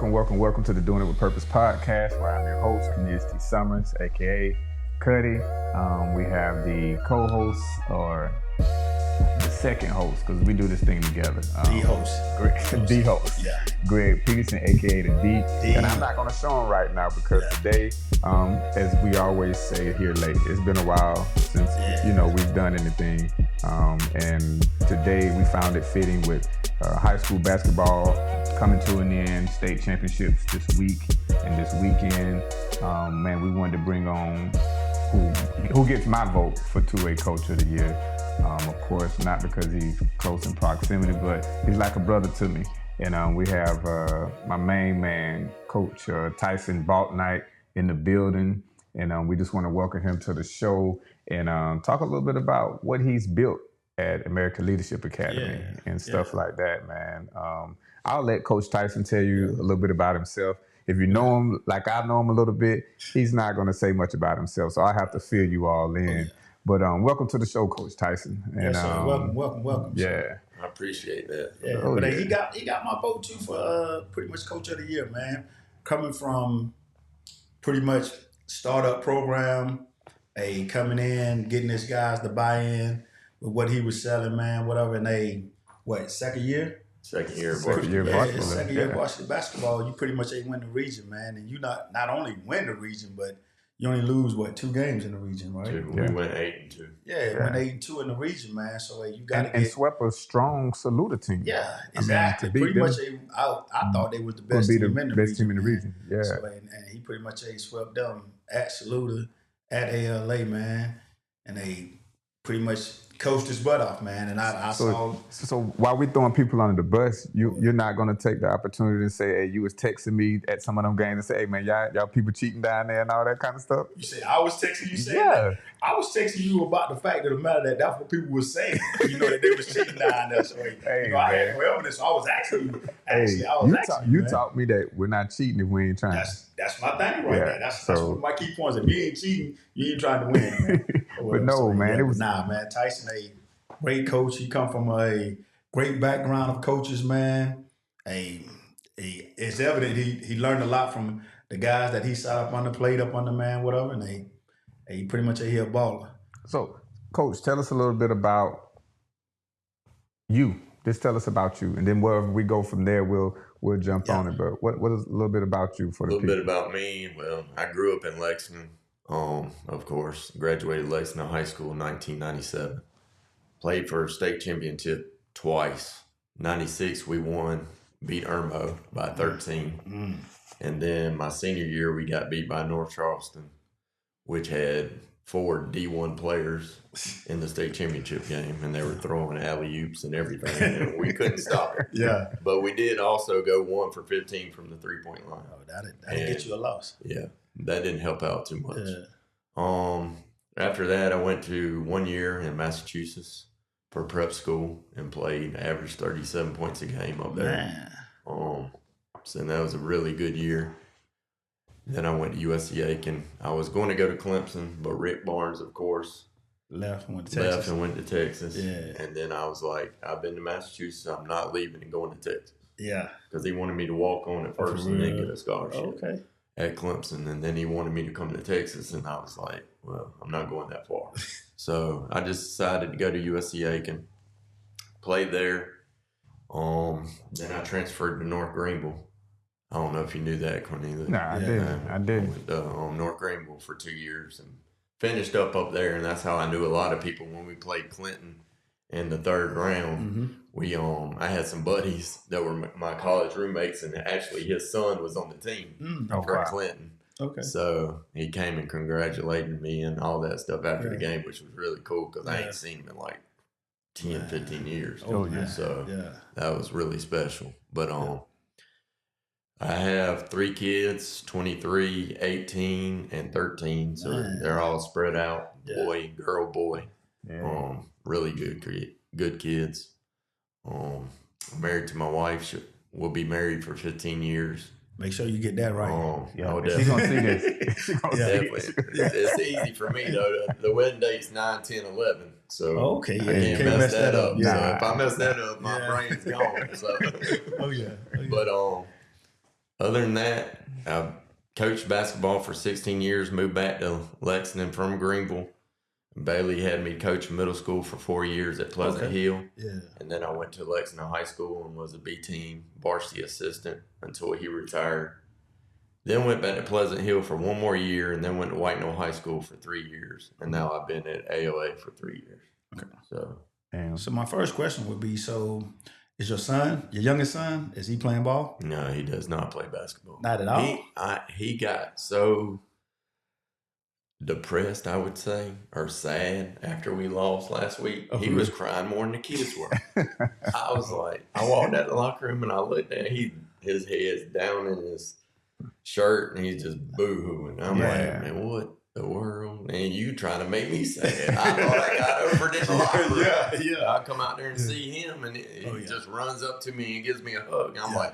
Welcome to the Doing It With Purpose podcast, where I'm your host, Community Summers, aka Cuddy. We have the co-host, or the second host, because we do this thing together. The host. The host. Yeah. Greg Peterson, aka the D. And I'm not going to show him right now because today, as we always say here lately, it's been a while since we've done anything. And today we found it fitting with high school basketball coming to an end, state championships this week and this weekend. We wanted to bring on who gets my vote for 2A Coach of the Year. Of course, not because he's close in proximity, but he's like a brother to me. And we have my main man, Coach Tyson Bouknight, in the building. And we just want to welcome him to the show and talk a little bit about what he's built at American Leadership Academy and stuff like that, man. I'll let Coach Tyson tell you a little bit about himself. If you know him like I know him a little bit, he's not going to say much about himself, so I have to fill you all in. But welcome to the show, Coach Tyson. And, welcome. Yeah. Sir. I appreciate that. Yeah, he got my vote too for pretty much Coach of the Year, man. Coming from pretty much startup program, coming in, getting his guys to buy in with what he was selling, man, whatever. And second year? Second year varsity basketball. You pretty much ain't win the region, man. And you not only win the region, but you only lose 2 games in the region, right? We went 8-2. Went 8-2 in the region, man. So you got to and swept a strong Saluda team. Yeah, exactly. I mean, pretty much, I thought they was the best team in the region. Yeah. So, and he pretty much swept them at Saluda, at ALA, man, and they pretty much coached his butt off, man. And I saw. So while we throwing people under the bus, you're not going to take the opportunity to say, hey, you was texting me at some of them games and say, hey, man, y'all people cheating down there and all that kind of stuff? You say I was texting you saying that? I was texting you about the fact of the matter that's what people were saying, that they was cheating down there. So, I had no evidence. So I was asking you. You taught me that we're not cheating if we ain't trying. That's my thing right there. That's one of my key points. If you ain't cheating, you ain't trying to win, man. But no, man. It was man. Tyson, a great coach. He come from a great background of coaches, man. It's evident he learned a lot from the guys that he sat up on the plate, up on the man, whatever. And he pretty much a baller. So, Coach, tell us a little bit about you. Just tell us about you, and then wherever we go from there, we'll jump on it. But what is a little bit about you for the people? A little bit about me. Well, I grew up in Lexington. Of course, graduated Lexington High School in 1997. Played for a state championship twice. 96, we won, beat Irmo by 13. And then my senior year, we got beat by North Charleston, which had 4 D1 players in the state championship game, and they were throwing alley-oops and everything, and we couldn't stop it. Yeah. But we did also go 1 for 15 from the three-point line. Oh, that'd get you a loss. Yeah, that didn't help out too much. Yeah. After that, I went to 1 year in Massachusetts for prep school and played, averaged 37 points a game up there. Man. So that was a really good year. Then I went to USC Aiken. I was going to go to Clemson, but Rick Barnes, of course, left and went to Texas. Yeah. And then I was like, I've been to Massachusetts. I'm not leaving and going to Texas. Yeah. Because he wanted me to walk on at first and then get a scholarship at Clemson. And then he wanted me to come to Texas. And I was like, well, I'm not going that far. So I just decided to go to USC Aiken, played there. Then I transferred to North Greenville. I don't know if you knew that, Cornelia. No, I didn't. I went to North Greenville for 2 years and finished up there, and that's how I knew a lot of people when we played Clinton in the 3rd round. We I had some buddies that were my college roommates, and actually his son was on the team for Clinton. Okay. So he came and congratulated me and all that stuff after the game, which was really cool because I ain't seen him in like 10, 15 years. So that was really special. But I have 3 kids, 23, 18, and 13. So they're all spread out, boy, girl, boy. Yeah. Really good kids. I'm married to my wife. We'll be married for 15 years. Make sure you get that right. Definitely. She's going to see this. Definitely. It's easy for me, though. The wedding date's 9, 10, 11. So I can't mess that up. Yeah. So if I mess that up, my brain's gone. So. Oh, yeah. But Other than that, I coached basketball for 16 years, moved back to Lexington from Greenville. Bailey had me coach middle school for 4 years at Pleasant Hill. Yeah. And then I went to Lexington High School and was a B-team varsity assistant until he retired. Then went back to Pleasant Hill for 1 more year, and then went to White Knoll High School for 3 years. And now I've been at AOA for 3 years. Okay. So my first question would be, so is your son, your youngest son, is he playing ball? No, he does not play basketball. Not at all? He got so depressed, I would say, or sad after we lost last week. He was crying more than the kids were. I was like, I walked out the locker room and I looked at his head's down in his shirt and he's just boo-hooing. I'm like, man, what the world? And you trying to make me sad. I thought I got over it in the locker room. Yeah. I come out there and see him and he just runs up to me and gives me a hug. I'm like,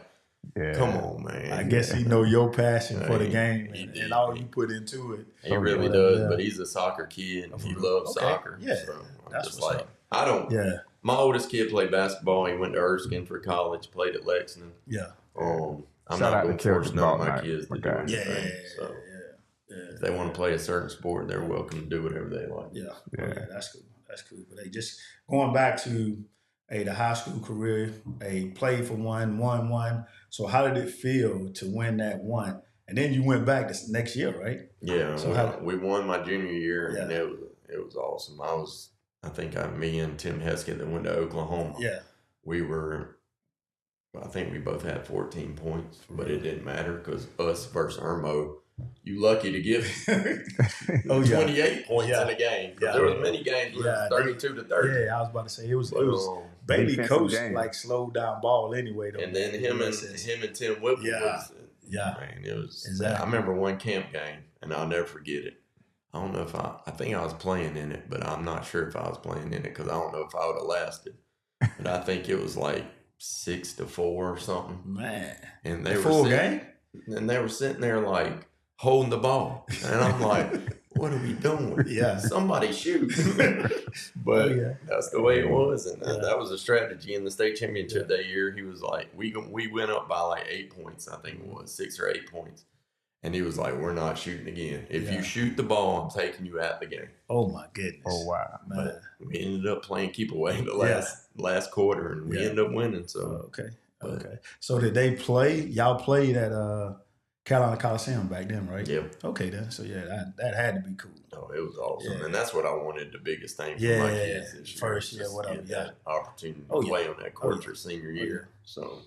come on, man. I guess he know your passion for the game and all you put into it. He really does, but he's a soccer kid. He loves soccer. Yeah, so I'm that's just what's like, up. I don't. Yeah. My oldest kid played basketball. He went to Erskine for college, played at Lexington. Yeah. I'm not going to force none of my kids to do anything. Yeah. So if they want to play a certain sport, they're welcome to do whatever they like. Yeah, that's cool. That's cool. But just going back to the high school career, played for won. So how did it feel to win that one? And then you went back this next year, right? Yeah. So we won my junior year, and it was awesome. I think me and Tim Heskett that went to Oklahoma. Yeah. I think we both had 14 points, but it didn't matter because us versus Irmo, you lucky to give 28 points in a game. Yeah. There was many games where it was 32-30. Yeah, I was about to say it was Bailey coach like slowed down ball anyway though. And then him and Tim Whipple was man, it was I remember one camp game and I'll never forget it. I don't know if I think I was playing in it, but I'm not sure if I was playing in it because I don't know if I would have lasted. But I think it was like 6-4 or something. Man. And they were sitting there like holding the ball. And I'm like, what are we doing? Yeah. Somebody shoot. But that's the way it was. And that was a strategy in the state championship that year. He was like, we went up by like 8 points, I think it was 6 or 8 points. And he was like, we're not shooting again. If you shoot the ball, I'm taking you out the game. Oh, my goodness. Oh, wow. Man. But we ended up playing keep away the last quarter, and we ended up winning. So Okay. So did they play? Y'all played at Carolina Coliseum back then, right? Yeah. Okay, then. So, that had to be cool. Oh, it was awesome. And that's what I wanted, the biggest thing for my kids this year. First, whatever. That opportunity to play on that court your senior year. So,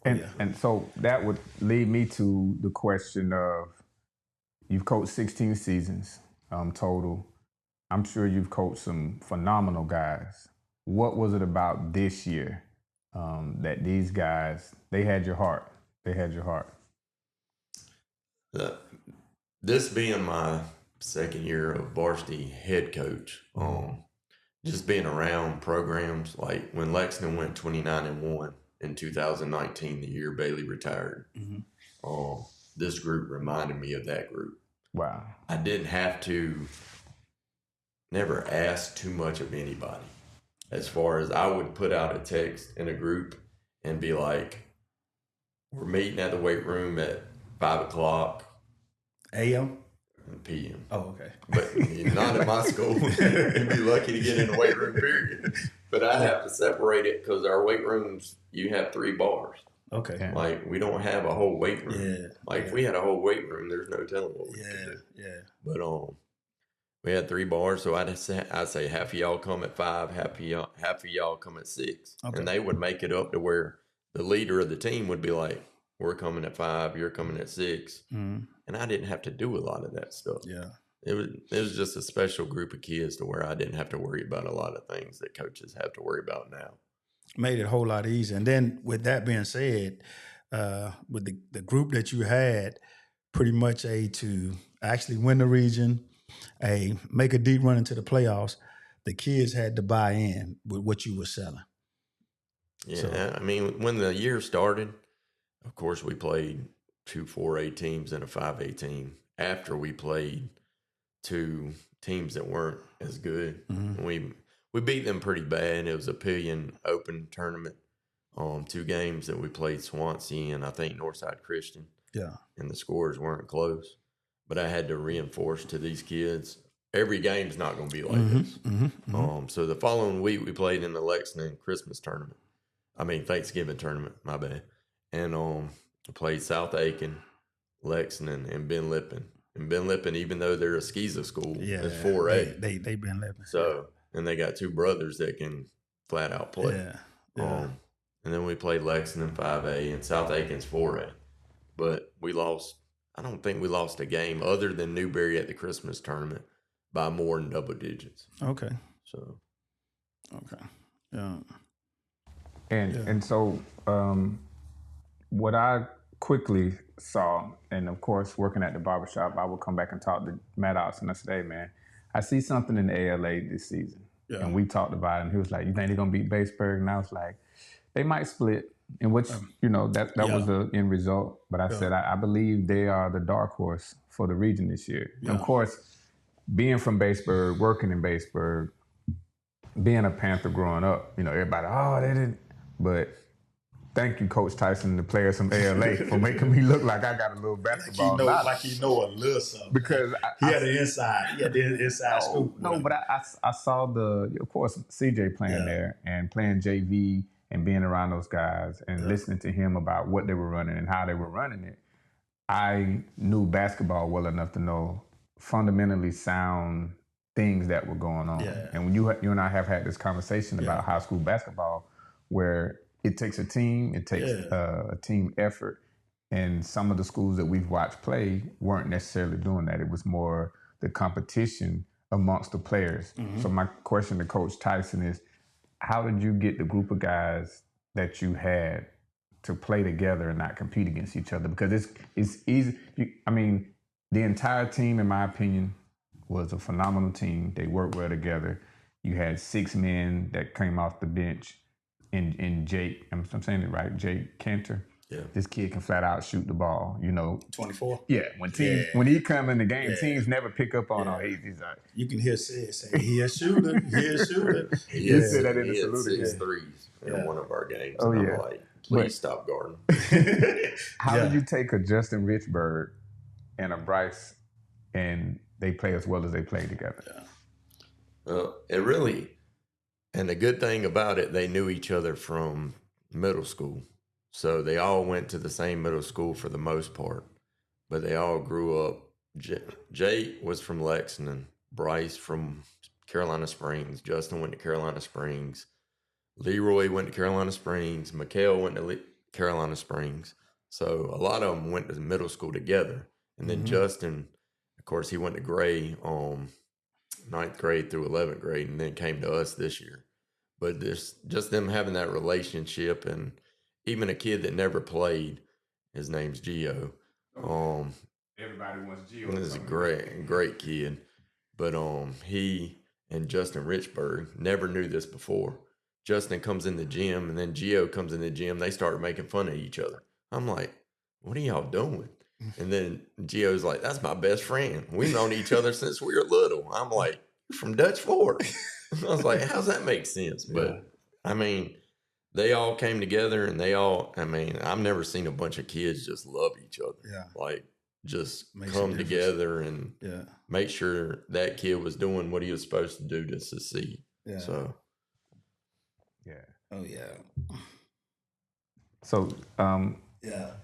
And so that would lead me to the question of, you've coached 16 seasons total. I'm sure you've coached some phenomenal guys. What was it about this year that these guys, they had your heart? They had your heart. This being my second year of varsity head coach, just being around programs like when Lexington went 29-1 in 2019, the year Bailey retired. This group reminded me of that group. Wow. I didn't have to never ask too much of anybody. As far as I would put out a text in a group and be like, we're meeting at the weight room at 5:00 a.m. p.m. Oh, okay. But not at my school. You'd be lucky to get in the weight room, period. But I have to separate it because our weight rooms, you have 3 bars. Okay. Like, we don't have a whole weight room. Yeah. Like, if we had a whole weight room, there's no telling what we could do. Yeah. But we had 3 bars, so I'd say half of y'all come at 5, half of y'all come at 6. Okay. And they would make it up to where the leader of the team would be like, we're coming at 5, you're coming at 6. Mm-hmm. And I didn't have to do a lot of that stuff. Yeah. It was just a special group of kids to where I didn't have to worry about a lot of things that coaches have to worry about now. Made it a whole lot easier. And then with that being said, with the group that you had, pretty much to actually win the region, make a deep run into the playoffs, the kids had to buy in with what you were selling. Yeah, so, I mean, when the year started, of course, we played 2 4A teams and a 5A team. After we played 2 teams that weren't as good, we beat them pretty bad. It was a Pillion Open tournament. 2 games that we played Swansea and I think Northside Christian. Yeah. And the scores weren't close. But I had to reinforce to these kids, every game's not going to be like this. So the following week, we played in the Lexington Christmas tournament. Thanksgiving tournament, my bad. And played South Aiken, Lexington, and Ben Lippen. And Ben Lippen, even though they're a SCISA school, is 4A. They Ben Lippen. So, and they got 2 brothers that can flat out play. And then we played Lexington 5A and South Aiken's 4A. But we lost. I don't think we lost a game other than Newberry at the Christmas tournament by more than double digits. Okay. So. Okay. Yeah. And so what I quickly saw, and of course working at the barbershop, I would come back and talk to Matt Austin and I said, hey man, I see something in the ALA this season. Yeah. And we talked about it and he was like, you think they're going to beat Batesburg? And I was like, they might split. In which, that was the end result. But I said, I believe they are the dark horse for the region this year. Yeah. Of course, being from Batesburg, working in Batesburg, being a Panther growing up, everybody, they didn't. But thank you, Coach Tyson and the players from ALA for making me look like I got a little basketball knowledge. Like he know a little something. Because he had the inside scoop. No, but I saw of course, CJ playing there and playing JV and being around those guys and listening to him about what they were running and how they were running it. I knew basketball well enough to know fundamentally sound things that were going on. Yeah. And when you and I have had this conversation about high school basketball where it takes a team, it takes a team effort. And some of the schools that we've watched play weren't necessarily doing that. It was more the competition amongst the players. Mm-hmm. So my question to Coach Tyson is, how did you get the group of guys that you had to play together and not compete against each other? Because it's easy. The entire team, in my opinion, was a phenomenal team. They worked well together. You had 6 men that came off the bench in Jake. I'm saying it right, Jake Cantor. Yeah. This kid can flat out shoot the ball, 24? Yeah. When he come in the game, teams never pick up on he's like. You can hear Sid say, he a shooter, He said that in the salute 6 threes in one of our games. Oh, and I'm like, please stop guarding. How did you take a Justin Richburg and a Bryce and they play as well as they play together? Yeah. Well, and the good thing about it, they knew each other from middle school. So they all went to the same middle school for the most part, but they all grew up. Jay was from Lexington, Bryce from Carolina Springs, Justin went to Carolina Springs, Leroy went to Carolina Springs, Mikhail went to Carolina Springs. So a lot of them went to the middle school together. And then Justin, of course, he went to Gray 9th grade through 11th grade and then came to us this year. But just them having that relationship and even a kid that never played, his name's Gio. Everybody wants Gio. He's a great kid. But he and Justin Richburg never knew this before. Justin comes in the gym and then Gio comes in the gym. They started making fun of each other. I'm like, what are y'all doing? And then Gio's like, that's my best friend. We've known each other since we were little. I'm like, you're from Dutch Fork. I was like, how's that make sense? But they all came together and I've never seen a bunch of kids just love each other. Yeah. Like just come together and make sure that kid was doing what he was supposed to do to succeed. Yeah. So. Yeah. Oh yeah. So,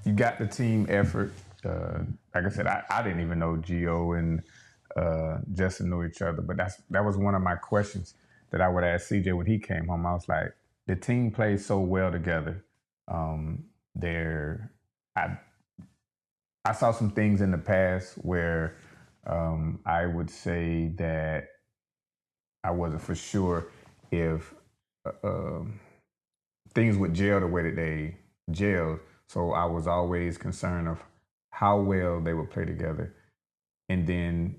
you got the team effort. Like I said, I didn't even know Gio and Justin knew each other, but that was one of my questions that I would ask CJ when he came home. I was like, the team plays so well together. I saw some things in the past where I would say that I wasn't for sure if things would gel the way that they gelled. So I was always concerned of how well they would play together. And then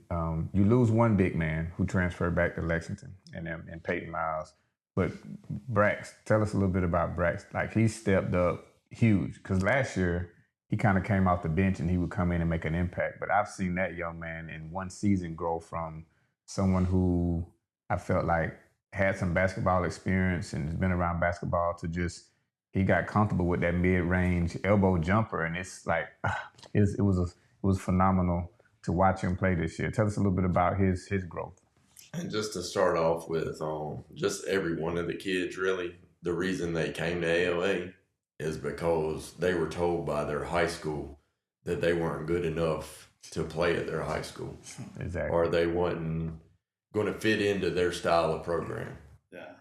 you lose one big man who transferred back to Lexington and Peyton Miles. But Brax, tell us a little bit about Brax. Like he stepped up huge because last year he kind of came off the bench and he would come in and make an impact. But I've seen that young man in one season grow from someone who I felt like had some basketball experience and has been around basketball to just he got comfortable with that mid-range elbow jumper, and it's like it was phenomenal to watch him play this year. Tell us a little bit about his growth. And just to start off with, just every one of the kids, really, the reason they came to AOA is because they were told by their high school that they weren't good enough to play at their high school. Exactly. Or they wasn't going to fit into their style of program. Yeah.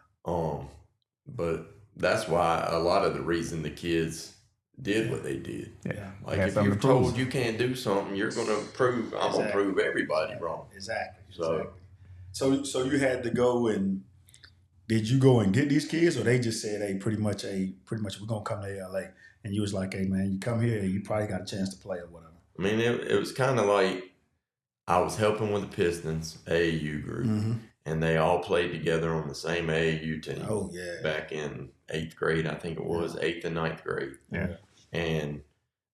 But that's why a lot of the reason the kids did what they did. Yeah. Like if you're told you can't do something, you're going to prove, I'm going to prove everybody wrong. Exactly. So you had to go and did you go and get these kids, or they just said, hey, pretty much we're going to come to LA, and you was like, hey man, you come here, you probably got a chance to play or whatever. I mean, it was kind of like I was helping with the Pistons AAU group, and they all played together on the same AAU team. Oh yeah. Back in 8th grade, I think it was 8th and 9th grade. Yeah. And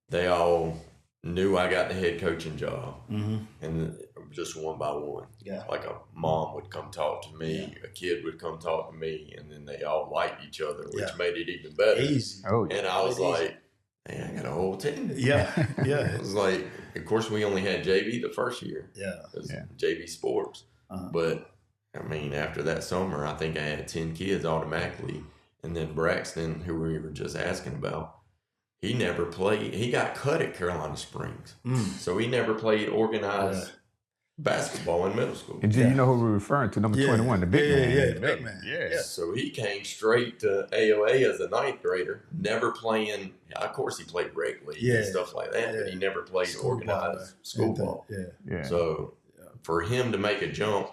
they all knew I got the head coaching job, and just one by one. Yeah. Like a mom would come talk to me, a kid would come talk to me, and then they all liked each other, which made it even better. Easy. Oh, yeah. And I was like, man, I got a whole team. Yeah. It was like, of course, we only had JV the first year. Yeah. JV sports. But, I mean, after that summer, I think I had 10 kids automatically. And then Braxton, who we were just asking about, he never played. He got cut at Carolina Springs. So he never played organized basketball in middle school. And you know who we're referring to, number 21, the big man. Yeah, the big man. Yeah. So he came straight to AOA as a 9th grader, never playing. Of course, he played rec league and stuff like that, but he never played organized school ball. Yeah. So for him to make a jump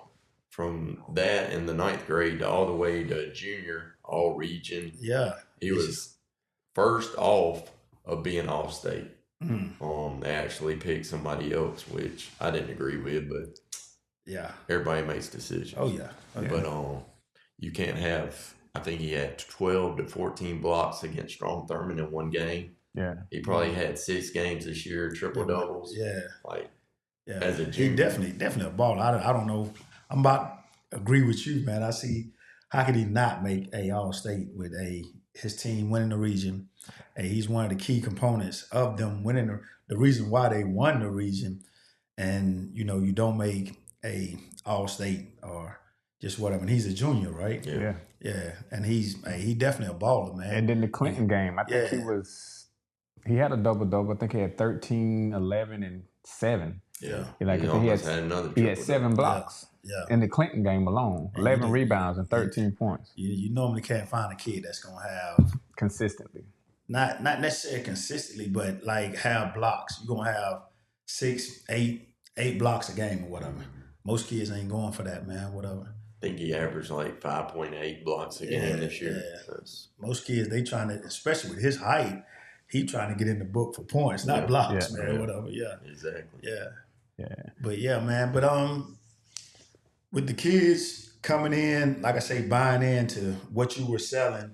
from that in the 9th grade to all the way to junior, all region, he was first off of being all state. They actually picked somebody else, which I didn't agree with, but everybody makes decisions. Oh yeah. But you can't have. I think he had 12 to 14 blocks against Strom Thurmond in one game. Yeah, he probably had 6 games this year, triple doubles. As a junior, he definitely a baller. I don't know. I'm about to agree with you, man. I see. How could he not make a All State with his team winning the region? He's one of the key components of them winning the reason why they won the region. And you don't make a All State or just whatever. And he's a junior, right? Yeah. And he definitely a baller, man. And then the Clinton game, I think he had a double-double. I think he had 13, 11, and 7. Yeah. He had 7 blocks. In the Clinton game alone, 11 rebounds and 13 points. You normally can't find a kid that's gonna have consistently. Not necessarily consistently, but like have blocks. You're gonna have 6, 8 blocks a game or whatever. Most kids ain't going for that, man. Whatever. I think he averaged like 5.8 blocks a game this year. Most kids, they trying to, especially with his height, he trying to get in the book for points, not blocks, man. Whatever. Yeah. Exactly. Yeah. But yeah, man. But with the kids coming in, like I say, buying into what you were selling,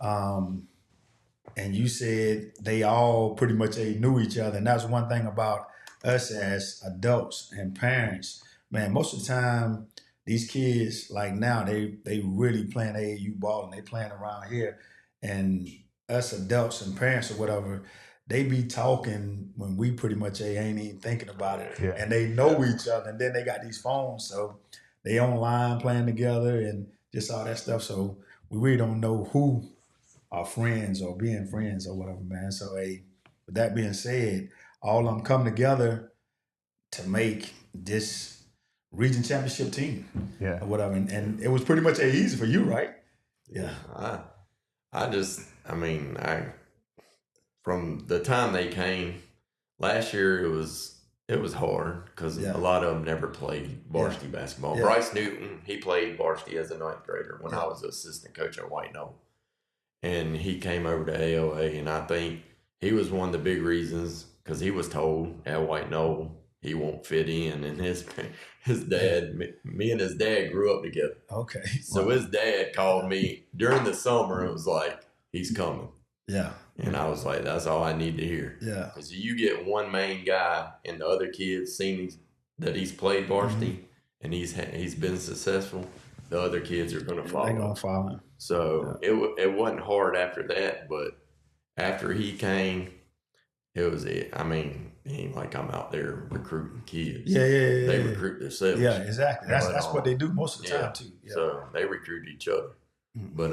and you said they all pretty much knew each other. And that's one thing about us as adults and parents. Man, most of the time, these kids, like now, they really playing AAU ball and they playing around here. And us adults and parents or whatever, they be talking when we pretty much ain't even thinking about it. Yeah. And they know each other. And then they got these phones, so they online playing together and just all that stuff. So we really don't know who are friends or being friends or whatever, man. So, with that being said, all of them come together to make this region championship team, or whatever. And it was pretty much easy for you, right? Yeah. From the time they came last year, it was hard because a lot of them never played varsity basketball. Bryce Newton, he played varsity as a 9th grader when I was the assistant coach at White Knoll. And he came over to AOA, and I think he was one of the big reasons because he was told at White Knoll he won't fit in. And his dad, me and his dad grew up together. Okay. So his dad called me during the summer and was like, he's coming. Yeah. And I was like, that's all I need to hear. Yeah. Because you get one main guy and the other kids seen that he's played varsity and he's been successful, the other kids are going to follow. They're going to follow him. So it wasn't hard after that, but after he came, it was it. I mean, it ain't like I'm out there recruiting kids. They recruit themselves. Yeah, exactly. That's what they do most of the time too. Yeah. So they recruit each other. Mm-hmm. But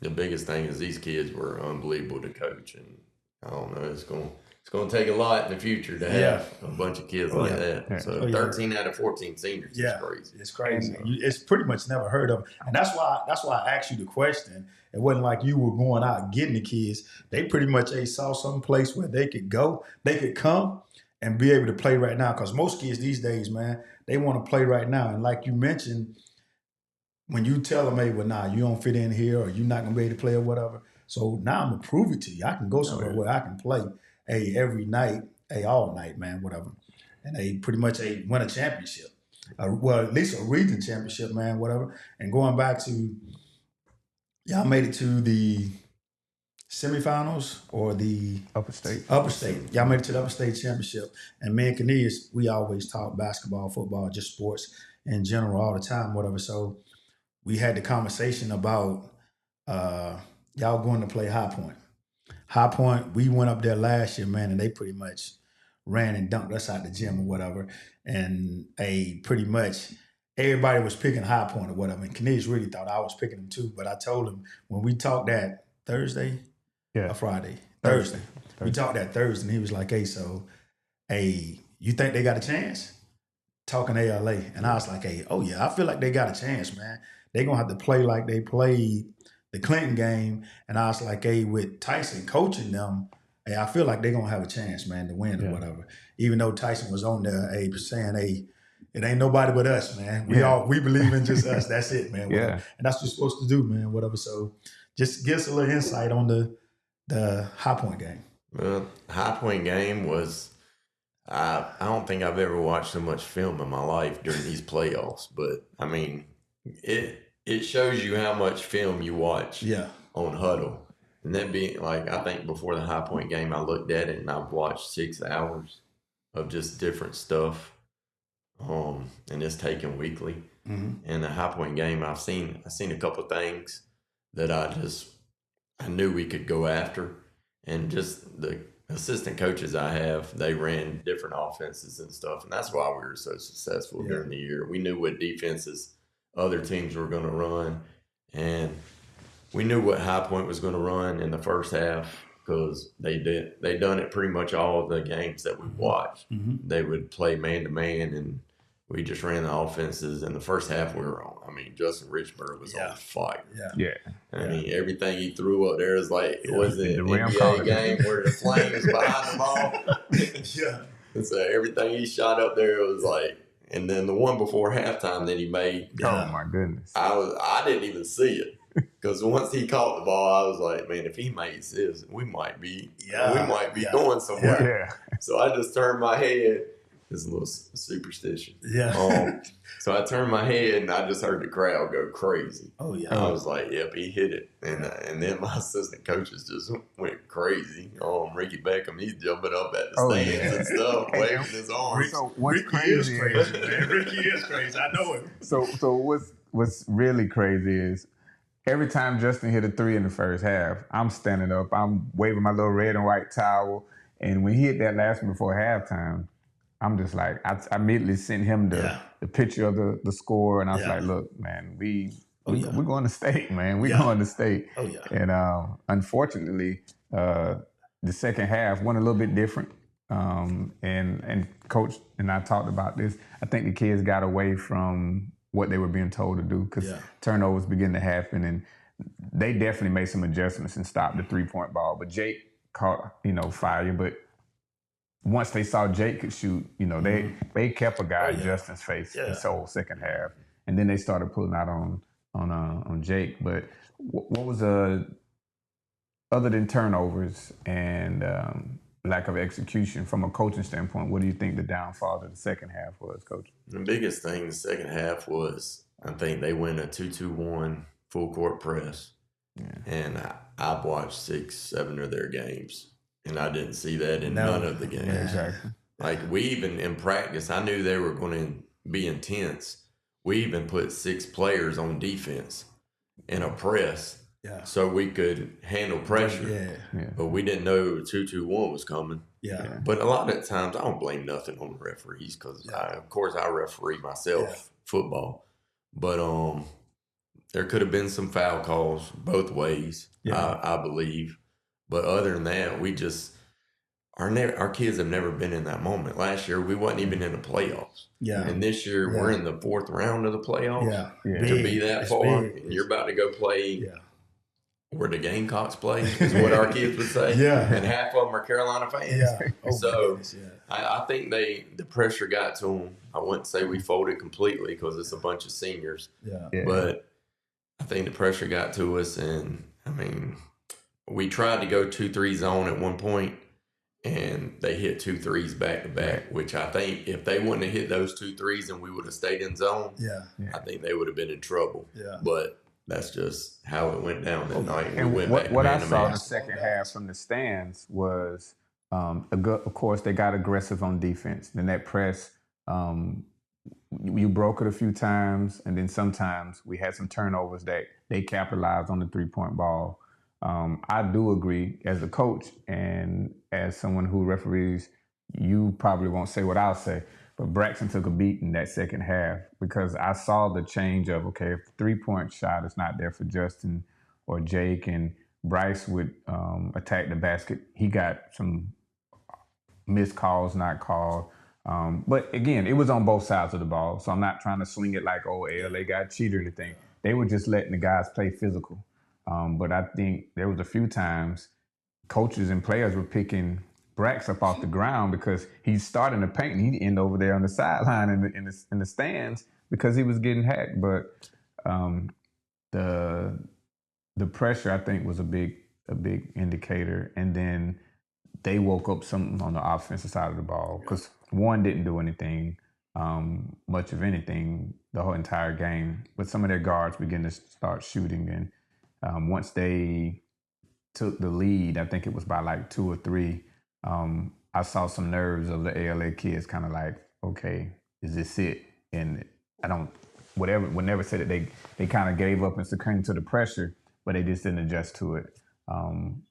the biggest thing is these kids were unbelievable to coach, and I don't know, it's going to take a lot in the future to have a bunch of kids like that. Yeah. So 13 out of 14 seniors is crazy. It's crazy. It's pretty much never heard of. And that's why I asked you the question. It wasn't like you were going out getting the kids. They pretty much saw some place where they could go, they could come and be able to play right now. Because most kids these days, man, they want to play right now. And like you mentioned, when you tell them, hey, well, nah, you don't fit in here or you're not going to be able to play or whatever. So now I'm going to prove it to you. I can go somewhere where I can play, every night, all night, man, whatever. And they pretty much win a championship. Well, at least a region championship, man, whatever. And going back to, y'all made it to the semifinals or the upper state. Y'all made it to the upper state championship. And me and Kenise, we always talk basketball, football, just sports in general all the time, whatever. So we had the conversation about y'all going to play High Point. High Point, we went up there last year, man, and they pretty much ran and dunked us out the gym or whatever. And pretty much everybody was picking High Point or whatever. And Kenise really thought I was picking them too. But I told him when we talked that Thursday or Friday? Thursday. We talked that Thursday, and he was like, hey, you think they got a chance? Talking ALA. And I was like, hey, oh yeah, I feel like they got a chance, man. They're going to have to play like they played the Clinton game. And I was like, hey, with Tyson coaching them, hey, I feel like they're going to have a chance, man, to win or whatever. Even though Tyson was on there, saying, hey, it ain't nobody but us, man. We believe in just us. That's it, man. Whatever. And that's what you're supposed to do, man, whatever. So just give us a little insight on the High Point game. Well, High Point game was, I don't think I've ever watched so much film in my life during these playoffs. But, I mean, it shows you how much film you watch on Huddle. And that being, like, I think before the High Point game, I looked at it and I've watched 6 hours of just different stuff. And it's taken weekly. Mm-hmm. And the High Point game, I've seen a couple of things that I knew we could go after. And just the assistant coaches I have, they ran different offenses and stuff. And that's why we were so successful during the year. We knew what defenses other teams were going to run. And we knew what High Point was going to run in the first half because they done it pretty much all of the games that we watched. Mm-hmm. They would play man-to-man, and we just ran the offenses. In the first half, we were on. I mean, Justin Richburg was on fire. I mean, everything he threw up there is like, it was an NBA game where the Flames behind the ball. And so everything he shot up there was like, and then the one before halftime that he made. Oh, my goodness. I didn't even see it. Because once he caught the ball, I was like, man, if he makes this, we might be going somewhere. So I just turned my head. It's a little superstition. So I turned my head and I just heard the crowd go crazy. Oh, yeah. I was like, yep, he hit it. And then my assistant coaches just went crazy. Ricky Beckham, he's jumping up at the stands and stuff, waving his arms. So what's crazy is man. Ricky is crazy. I know him. So what's really crazy is every time Justin hit a 3 in the first half, I'm standing up, I'm waving my little red and white towel. And when he hit that last one before halftime, I'm just like, I immediately sent him the picture of the score. And I was like, look, man, we're going to state, man. We're going to state. Oh, yeah. And unfortunately, the second half went a little bit different. And Coach and I talked about this. I think the kids got away from what they were being told to do because turnovers begin to happen, and they definitely made some adjustments and stopped the 3-point ball. But Jake caught, fire. But once they saw Jake could shoot, they kept a guy in Justin's face this whole second half, and then they started pulling out on Jake. But what was other than turnovers and lack of execution from a coaching standpoint, what do you think the downfall of the second half was, Coach? The biggest thing in the second half was, I think they went a 2-2-1 full court press. Yeah. And I've watched 6-7 of their games, and I didn't see that in none of the games. Yeah, exactly. Like, we even in practice, I knew they were going to be intense. We even put 6 players on defense. in a press. Yeah. So we could handle pressure. Yeah. But we didn't know 2-2-1 was coming. Yeah. But a lot of times I don't blame nothing on the referees because of course I referee myself football. But there could have been some foul calls both ways, I believe. But other than that, we just our kids have never been in that moment. Last year we wasn't even in the playoffs. Yeah. And this year we're in the 4th round of the playoffs. To be that far, and you're about to go play where the Gamecocks play, is what our kids would say. And half of them are Carolina fans. So I think the pressure got to them. I wouldn't say we folded completely because it's a bunch of seniors. But I think the pressure got to us, and I mean, we tried to go 2-3 zone at one point, and they hit 2 threes back to back, which I think if they wouldn't have hit those 2 threes and we would have stayed in zone, I think they would have been in trouble. But that's just how it went down that night. And what I saw in the second half from the stands was, of course, they got aggressive on defense. Then that press, you broke it a few times, and then sometimes we had some turnovers that they capitalized on the 3-point ball. I do agree as a coach and as someone who referees, you probably won't say what I'll say, but Braxton took a beat in that second half because I saw the change of, okay, if the 3-point shot is not there for Justin or Jake and Bryce would attack the basket, he got some missed calls, not called. But again, it was on both sides of the ball, so I'm not trying to swing it like, oh, LA got cheated or anything. They were just letting the guys play physical. But I think there was a few times coaches and players were picking Brax up off the ground because he's starting to paint and he'd end over there on the sideline in the stands because he was getting hacked. But the pressure, I think, was a big indicator. And then they woke up something on the offensive side of the ball because one didn't do anything, much of anything, the whole entire game. But some of their guards began to start shooting, and once they took the lead, I think it was by like 2 or 3, I saw some nerves of the ALA kids kind of like, okay, is this it? And would never say that they kind of gave up and succumbed to the pressure, but they just didn't adjust to it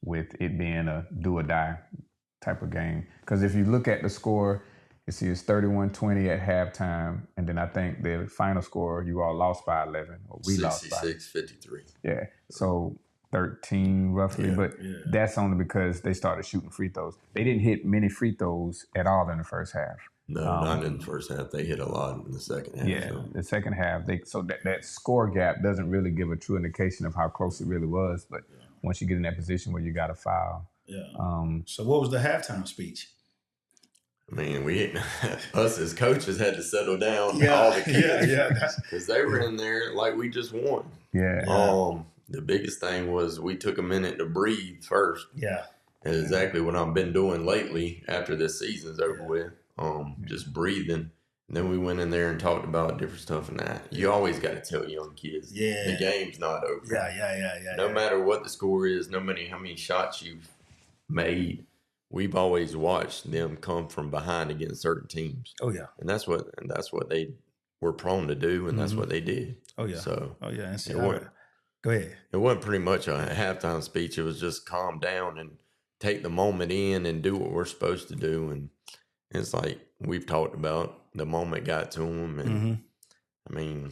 with it being a do or die type of game. Because if you look at the score, you see it's 31-20 at halftime, and then I think the final score, you all lost by 11, or we lost by 66-53. Yeah, so 13 roughly, but that's only because they started shooting free throws. They didn't hit many free throws at all in the first half. No, not in the first half. They hit a lot in the second half. Yeah, the second half. That score gap doesn't really give a true indication of how close it really was, but once you get in that position where you got to foul. So what was the halftime speech? I mean, us as coaches had to settle down all the kids because they were in there like we just won. The biggest thing was we took a minute to breathe first. And exactly what I've been doing lately after this season's over with, just breathing. And then we went in there and talked about different stuff and that. You always got to tell young kids, the game's not over. No matter what the score is, no matter how many shots you've made, we've always watched them come from behind against certain teams. And that's what they were prone to do, and that's what they did. So And so go ahead. It wasn't pretty much a halftime speech. It was just calm down and take the moment in and do what we're supposed to do. And it's like we've talked about, the moment got to them, and I mean,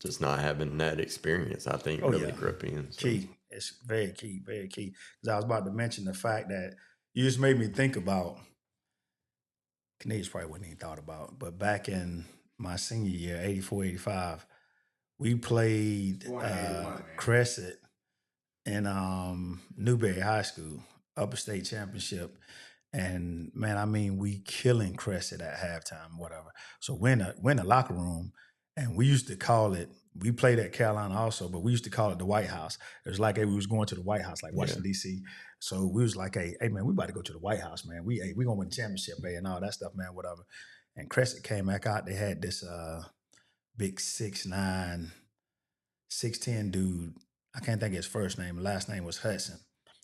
just not having that experience, I think, really crept in. So. Key. It's very key, very key. Because I was about to mention the fact that you just made me think about, Canadians probably wouldn't even thought about, but back in my senior year, 84, 85, we played Crescent in Newberry High School, upperstate championship. And man, I mean, we killing Crescent at halftime, whatever. So we're in the locker room, and we used to call it, we played at Carolina also, but we used to call it the White House. It was like, hey, we was going to the White House, like Washington, D.C. So we was like, hey man, we about to go to the White House, man. We gonna win the championship, man, and all that stuff, man, whatever. And Crescent came back out. They had this big 6'9", 6'10" dude. I can't think of his first name. Last name was Hudson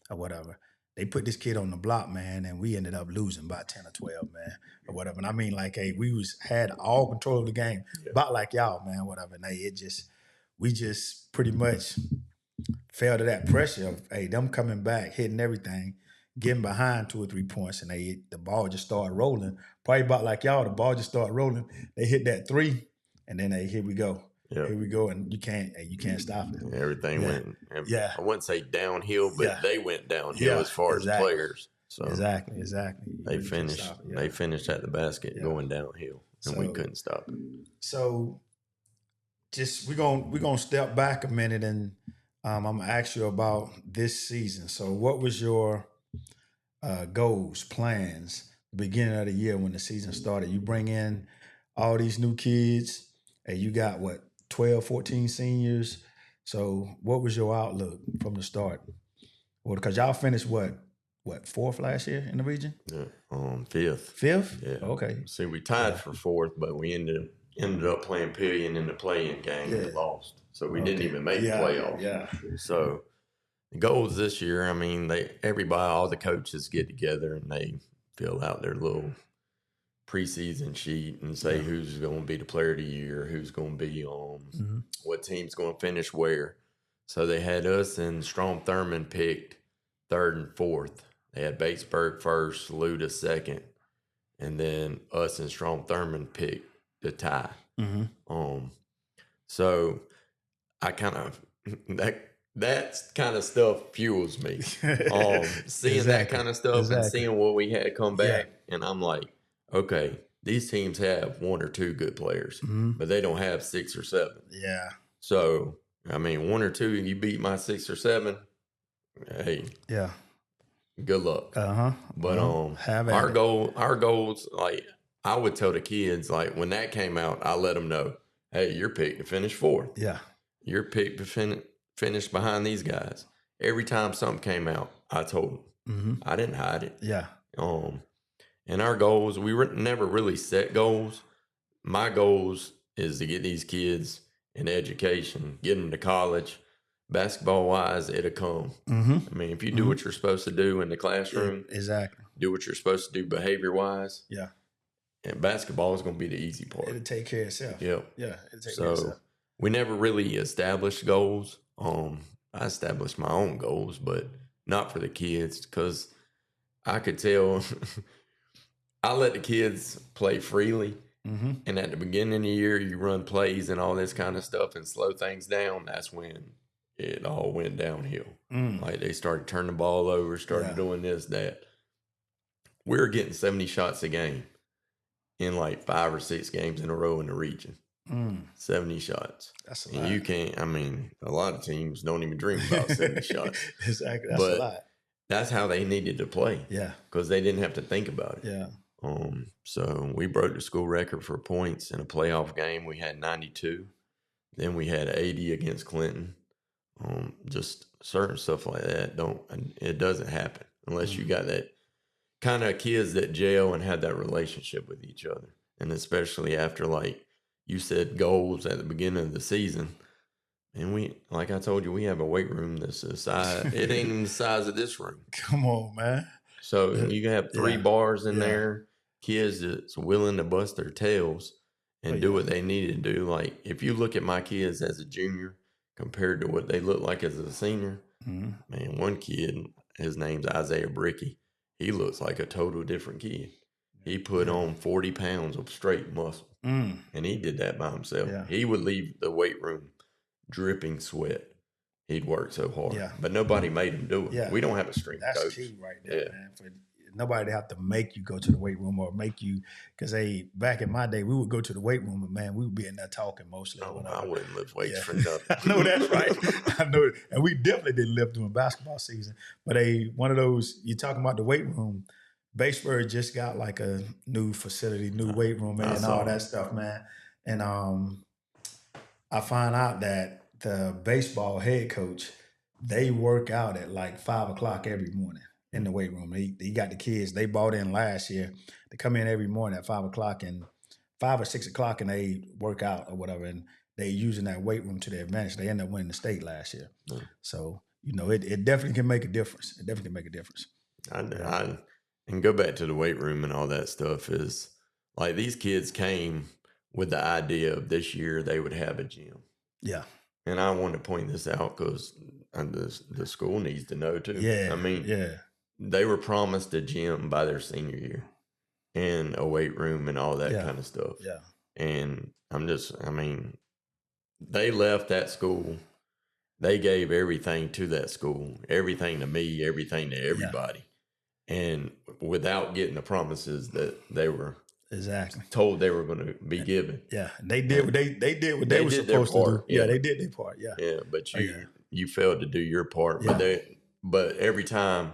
or whatever. They put this kid on the block, man, and we ended up losing by 10 or 12, man, or whatever. And I mean, like, hey, we had all control of the game, about like y'all, man, whatever. And hey, we just pretty much fell to that pressure of, hey, them coming back, hitting everything, getting behind 2 or 3 points, and the ball just started rolling. Probably about like y'all, the ball just started rolling. They hit that 3, and then here we go. Yep. Here we go, and you can't stop it. Everything went. I wouldn't say downhill, but they went downhill as far as players. So exactly. They finished. They finished at the basket going downhill, and we couldn't stop it. So, we're gonna step back a minute, and I'm gonna ask you about this season. So, what was your goals, plans, beginning of the year when the season started? You bring in all these new kids, and you got 12, 14 seniors. So, what was your outlook from the start? Well, because y'all finished what, 4th last year in the region? Yeah, 5th. 5th? Yeah. Okay. See, we tied for 4th, but we ended up playing Pillion in the play-in game and lost. So we didn't even make the playoffs. Yeah. So the goals this year, I mean, all the coaches get together and they fill out their little preseason sheet and say who's going to be the player of the year, who's going to be on, what team's going to finish where. So they had us and Strom Thurmond picked 3rd and 4th. They had Batesburg 1st, Luda 2nd, and then us and Strom Thurmond picked the tie. So I kind of that kind of stuff fuels me. Seeing that kind of stuff and seeing what we had come back, and I'm like, okay, these teams have 1 or 2 good players, but they don't have 6 or 7. Yeah. So I mean, 1 or 2, you beat my 6 or 7. Hey. Yeah. Good luck. But our goals, like I would tell the kids, like when that came out, I let them know, hey, you're picked to finish 4th. Yeah. You're picked to finish behind these guys. Every time something came out, I told them. I didn't hide it. Yeah. And our goals, we never really set goals. My goals is to get these kids an education, get them to college. Basketball wise, it'll come. I mean, if you do what you're supposed to do in the classroom, do what you're supposed to do behavior wise. Yeah. And basketball is going to be the easy part. It'll take care of itself. Yep. Yeah. It'll take care of itself. We never really established goals. I established my own goals, but not for the kids because I could tell I let the kids play freely. And at the beginning of the year, you run plays and all this kind of stuff and slow things down. That's when it all went downhill. Like they started turning the ball over, started doing this, that. We were getting 70 shots a game in like 5 or 6 games in a row in the region. 70 shots. That's a and lot. You can't, I mean, a lot of teams don't even dream about 70 shots. Exactly. That's a lot. That's how they needed to play. Yeah. Because they didn't have to think about it. Yeah. So we broke the school record for points in a playoff game. We had 92. Then we had 80 against Clinton. Just certain stuff like that it doesn't happen unless you got that kind of kids that gel and have that relationship with each other. And especially after, like you said, goals at the beginning of the season. And we, like I told you, we have a weight room that's the size, it ain't even the size of this room. Come on, man. So you have 3 bars in there, kids that's willing to bust their tails and do what they needed to do. Like if you look at my kids as a junior compared to what they look like as a senior, man, one kid, his name's Isaiah Bricky. He looks like a total different kid. He put on 40 pounds of straight muscle, and he did that by himself. Yeah. He would leave the weight room dripping sweat. He'd worked so hard, but nobody made him do it. Yeah. We don't have a strength coach. That's key right there, man. For nobody to have to make you go to the weight room or make you, because back in my day, we would go to the weight room and man, we would be in there talking mostly. Oh, I wouldn't lift weights for nothing. I know that's right. I know it. And we definitely didn't lift during basketball season. But one of those, you're talking about the weight room, Batesburg just got like a new facility, new weight room, man, and all that stuff, man. And I find out that the baseball head coach, they work out at like 5 o'clock every morning in the weight room. He got the kids, they bought in last year. They come in every morning at 5 o'clock and 5 or 6 o'clock and they work out or whatever. And they using that weight room to their advantage. They end up winning the state last year. So, it definitely can make a difference. It definitely can make a difference. And go back to the weight room and all that stuff is like these kids came with the idea of this year they would have a gym. Yeah. and I want to point this out because the school needs to know too. Yeah. I mean, they were promised a gym by their senior year and a weight room and all that kind of stuff. Yeah. And they left that school. They gave everything to that school, everything to me, everything to everybody. And without getting the promises that they were told they were going to be given. Yeah. They did what they were supposed to do. Yeah, they did their part. Yeah. Yeah, but you failed to do your part. Yeah. But every time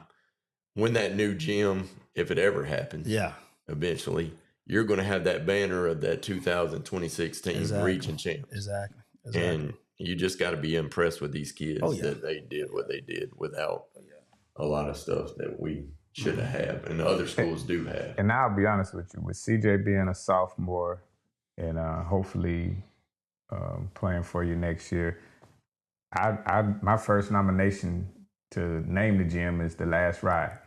when that new gym, if it ever happens, eventually, you're going to have that banner of that 2016 region champs. Exactly. And you just got to be impressed with these kids that they did what they did without a lot of stuff that we should have and other schools do have. And I'll be honest with you, with CJ being a sophomore and hopefully playing for you next year, my first nomination to name the gym is The Last Ride.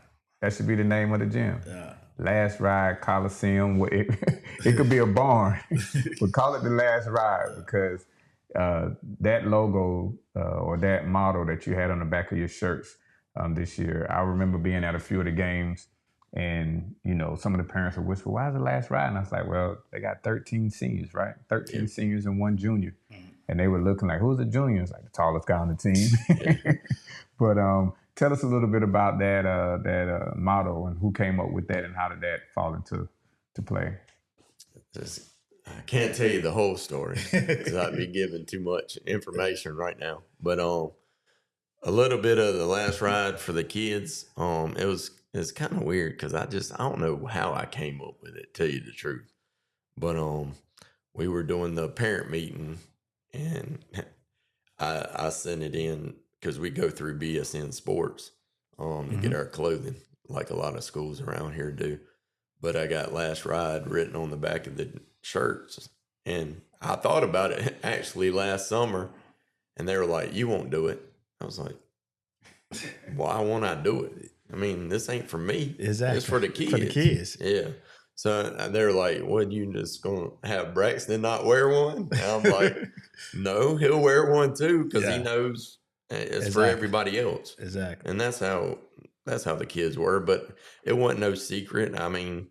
That should be the name of the gym. Yeah. Last Ride Coliseum. It could be a barn, but call it The Last Ride because that logo or that motto that you had on the back of your shirts this year, I remember being at a few of the games and, some of the parents would whisper, why is The Last Ride? And I was like, well, they got 13 seniors, right? 13 seniors and 1 junior. Mm-hmm. And they were looking like, who's the junior? It's like the tallest guy on the team. But tell us a little bit about that motto and who came up with that and how did that fall into play? I can't tell you the whole story because I'd be giving too much information right now. But a little bit of The Last Ride for the kids. It's kind of weird because I don't know how I came up with it, tell you the truth. But we were doing the parent meeting and I sent it in because we go through BSN Sports to get our clothing like a lot of schools around here do. But I got Last Ride written on the back of the shirts. And I thought about it actually last summer. And they were like, you won't do it. I was like, why won't I do it? I mean, this ain't for me. Exactly. It's for the kids. For the kids. Yeah. So they're like, what, you just going to have Braxton not wear one? And I'm like, no, he'll wear one too because he knows it's for everybody else. Exactly. And that's how the kids were. But it wasn't no secret. I mean,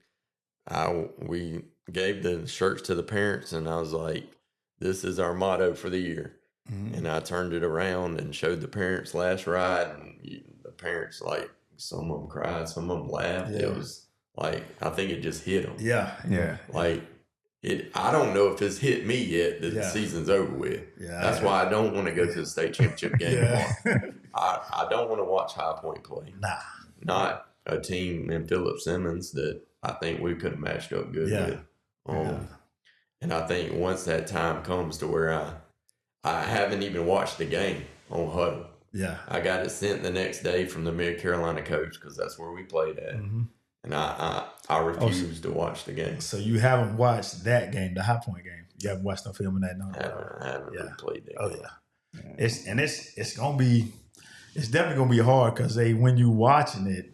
we gave the shirts to the parents and I was like, this is our motto for the year. Mm-hmm. And I turned it around and showed the parents Last Ride. And the parents, like, some of them cried, some of them laughed. Yeah. It was like, I think it just hit them. Yeah. Yeah. Like, I don't know if it's hit me yet that the season's over with. Yeah. That's why I don't want to go to the state championship game tomorrow. I don't want to watch High Point play. Nah. Not a team in Phillip Simmons that I think we could have matched up good with. And I think once that time comes to where I haven't even watched the game on Huddle. Yeah. I got it sent the next day from the Mid-Carolina coach because that's where we played at. Mm-hmm. And I refused to watch the game. So you haven't watched that game, the High Point game. You haven't watched no film in that? No. I haven't really played that game. Yeah. It's definitely gonna be hard because when you watching it,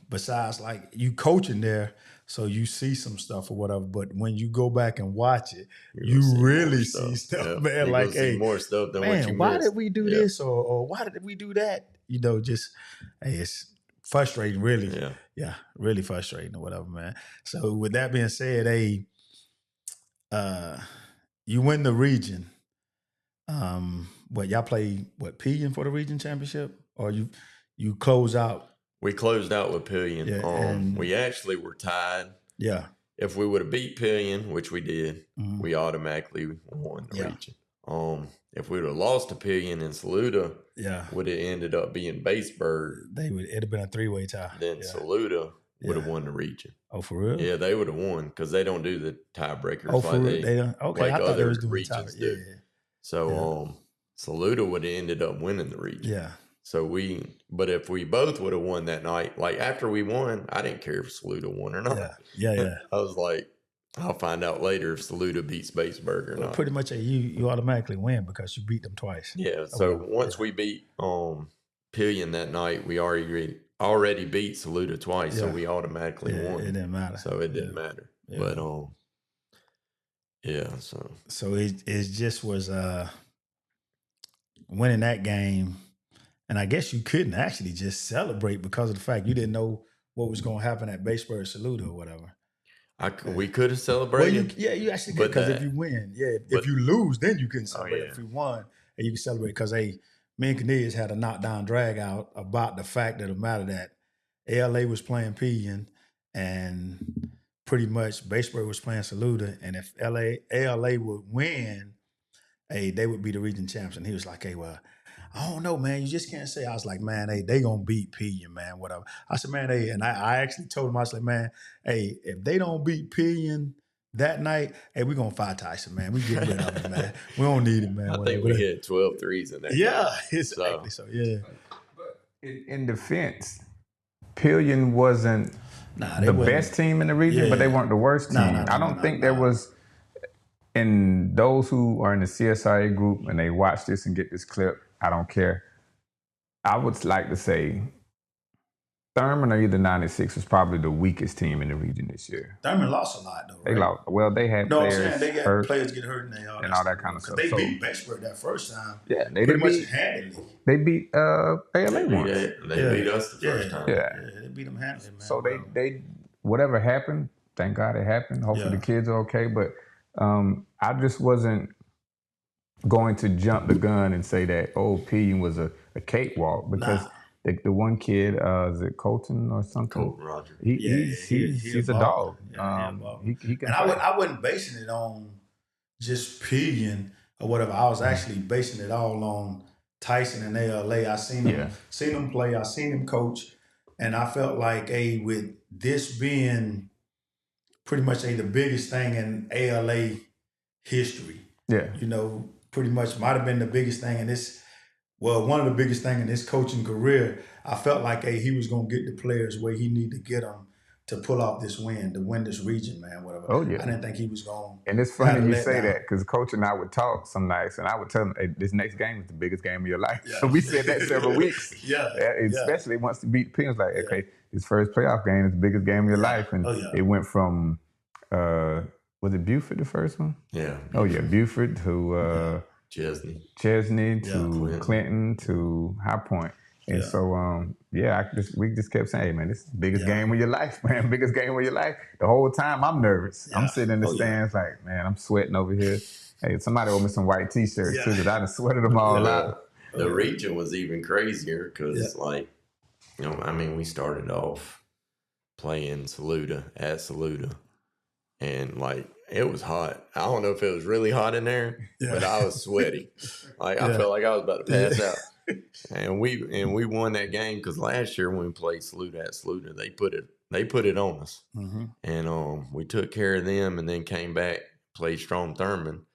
besides like you coaching there, so you see some stuff or whatever. But when you go back and watch it, you really see stuff, man. Like, hey, more stuff than what you why missed. did we do this or why did we do that? It's frustrating, really. Yeah, really frustrating or whatever, man. So with that being said, you win the region. Y'all play Pillion for the region championship, or you close out? We closed out with Pillion. Yeah, we actually were tied. Yeah. If we would have beat Pillion, which we did, we automatically won the region. If we would have lost to Pillion and Saluda, would have ended up being Batesburg. It'd have been a 3-way tie. Then Saluda would have won the region. Oh, for real? Yeah, they would have won because they don't do the tiebreakers they don't. Okay, like I thought they other was doing regions do. Yeah. So Saluda would have ended up winning the region. Yeah. So but if we both would have won that night, like after we won, I didn't care if Saluda won or not. Yeah. I was like, I'll find out later if Saluda beats Batesburg or not. Pretty much you automatically win because you beat them twice. Yeah. So once we beat Pillion that night, we already beat Saluda twice, so we automatically won. It didn't matter. So it didn't matter. Yeah. But so it just was winning that game, and I guess you couldn't actually just celebrate because of the fact you didn't know what was going to happen at Batesburg Salute or whatever. We could have celebrated. Well, you actually could, because if you win, if you lose, then you couldn't celebrate. If you won, and you can celebrate, because me and Cornelius had a knockdown drag out about the fact of the matter that ALA was playing Pillion and pretty much Batesburg was playing Saluda, and if ALA would win, they would be the region champs. And he was like, hey, well, I don't know, man. You just can't say. I was like, man, they gonna beat Pillion, man, whatever. I said, man, and I actually told him, I was like, man, if they don't beat Pillion that night, we gonna fight Tyson, man. We get rid of him, man. We don't need him, man. I think we hit 12 threes in that game. Exactly. So yeah. But in defense, Pillion wasn't the best team in the region, but they weren't the worst team. I don't think there was. And those who are in the CSRA group and they watch this and get this clip, I don't care. I would like to say Thurman or either 96 was probably the weakest team in the region this year. Thurman lost a lot, though, right? They lost. Well, they had players I'm saying they got hurt players get hurt and all that kind of stuff. They beat Batesburg that first time. Yeah, they pretty much handily. They beat ALA once. They beat us the first time. Yeah, they beat them handily, man. So they whatever happened, thank God it happened. Hopefully the kids are okay. But I just wasn't going to jump the gun and say that Pillion was a cakewalk, because the one kid, is it Colton or something? Colton Roger. He's a dog. He can. And I wasn't basing it on just Pillion or whatever. I was actually basing it all on Tyson and ALA. I seen them play. I seen them coach, and I felt like with this being pretty much the biggest thing in ALA history. Yeah, pretty much might have been the biggest thing in this. Well, one of the biggest thing in his coaching career. I felt like he was gonna get the players where he needed to get them to pull off this win, to win this region, man, whatever. Oh yeah, I didn't think he was going. And it's funny you say that, because Coach and I would talk some nights, and I would tell him, hey, this next game is the biggest game of your life. Yeah. So we said that several weeks. Especially once he beat Pillion, like, okay, his first playoff game is the biggest game of your life, and it went from was it Buford the first one? Yeah. Oh yeah, Buford to Chesney to Clinton to High Point. And so, we just kept saying, hey, man, this is the biggest game of your life, man. Biggest game of your life. The whole time I'm nervous. I'm sitting in the stands like, man, I'm sweating over here. Hey, somebody owe me some white T-shirts too, because I done sweated them all out. The region was even crazier because, we started off playing Saluda at Saluda. And, it was hot. I don't know if it was really hot in there, but I was sweaty. I felt like I was about to pass out. And we won that game because last year when we played Saluda at Saluda, they put it on us. Mm-hmm. And we took care of them and then came back, played Strom Thurman.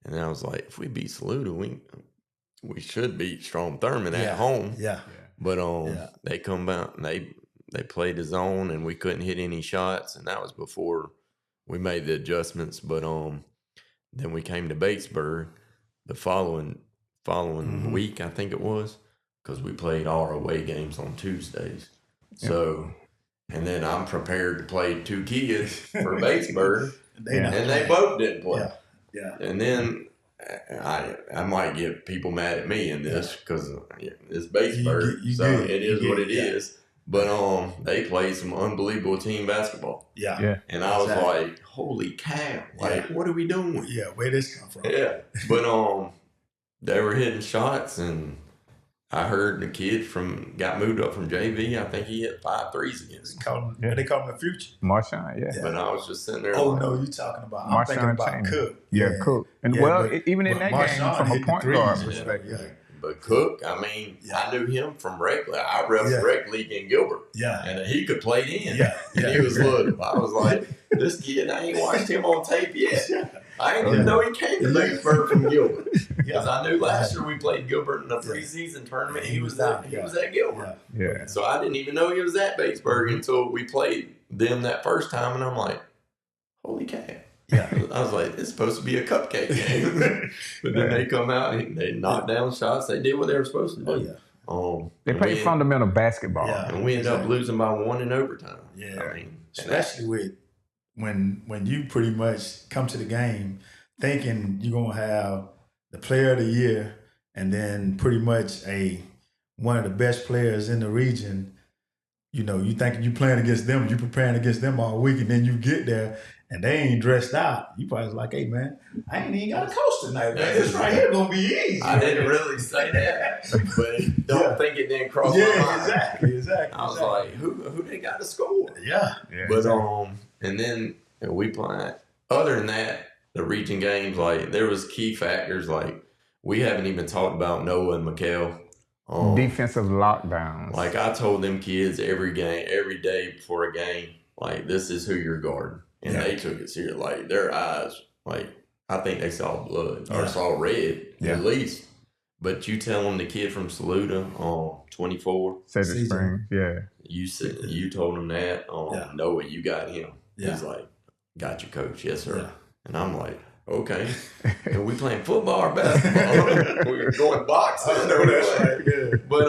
And I was like, if we beat Saluda, we should beat Strom Thurman at home. Yeah. But they come out and they played the zone and we couldn't hit any shots, and that was before we made the adjustments. But then we came to Batesburg the following week, I think it was, because we played all our away games on Tuesdays. So, and then I'm prepared to play two kids for Batesburg, and they both didn't play. Yeah. And then I might get people mad at me in this because it's Batesburg, it is what it is. But they played some unbelievable team basketball. Yeah. And I was like, holy cow, what are we doing? Yeah, where this come from? Yeah. But they were hitting shots, and I heard the kid got moved up from JV. I think he hit 5 threes against him. They call him the future. Marshawn, But I was just sitting there. Oh, no, you talking about, I'm thinking about Cook. Yeah, Cook. And even in that game, from a point guard perspective. But Cook, I knew him from rec. I ref rec league in Gilbert. Yeah. And he could play in. Yeah. And he was little. I was like, this kid, I ain't watched him on tape yet. I didn't even know he came to Batesburg from Gilbert. Because I knew last year we played Gilbert in the preseason tournament. He was at Gilbert. Yeah. So I didn't even know he was at Batesburg until we played them that first time. And I'm like, holy cow. Yeah, I was like, it's supposed to be a cupcake game. But then they come out and they knock down shots. They did what they were supposed to do. Oh, yeah. They played fundamental basketball. Yeah, and we ended up losing by 1 in overtime. Yeah. Especially with when you pretty much come to the game thinking you're going to have the player of the year and then pretty much one of the best players in the region. You know, you think you playing against them, you preparing against them all week, and then you get there and they ain't dressed out. You probably like, hey man, I ain't even got a coach tonight, man. This right here gonna be easy. I didn't really say that, but don't think it didn't cross my mind. Exactly. I was like, who they got to score? Yeah. But and then we played. Other than that, the region games, like there was key factors. Like we haven't even talked about Noah and Mikhail. Defensive lockdowns. Like I told them kids every day before a game, like this is who you're guarding, and they took it serious. Like their eyes, like I think they saw blood or saw red at least. But you tell them the kid from Saluda on 24, Cedric Springs, you told him that Noah, you got him. He's like, got you, coach, yes sir. And I'm like, okay. And we playing football or basketball. We were going boxing. I know that's right. Good. But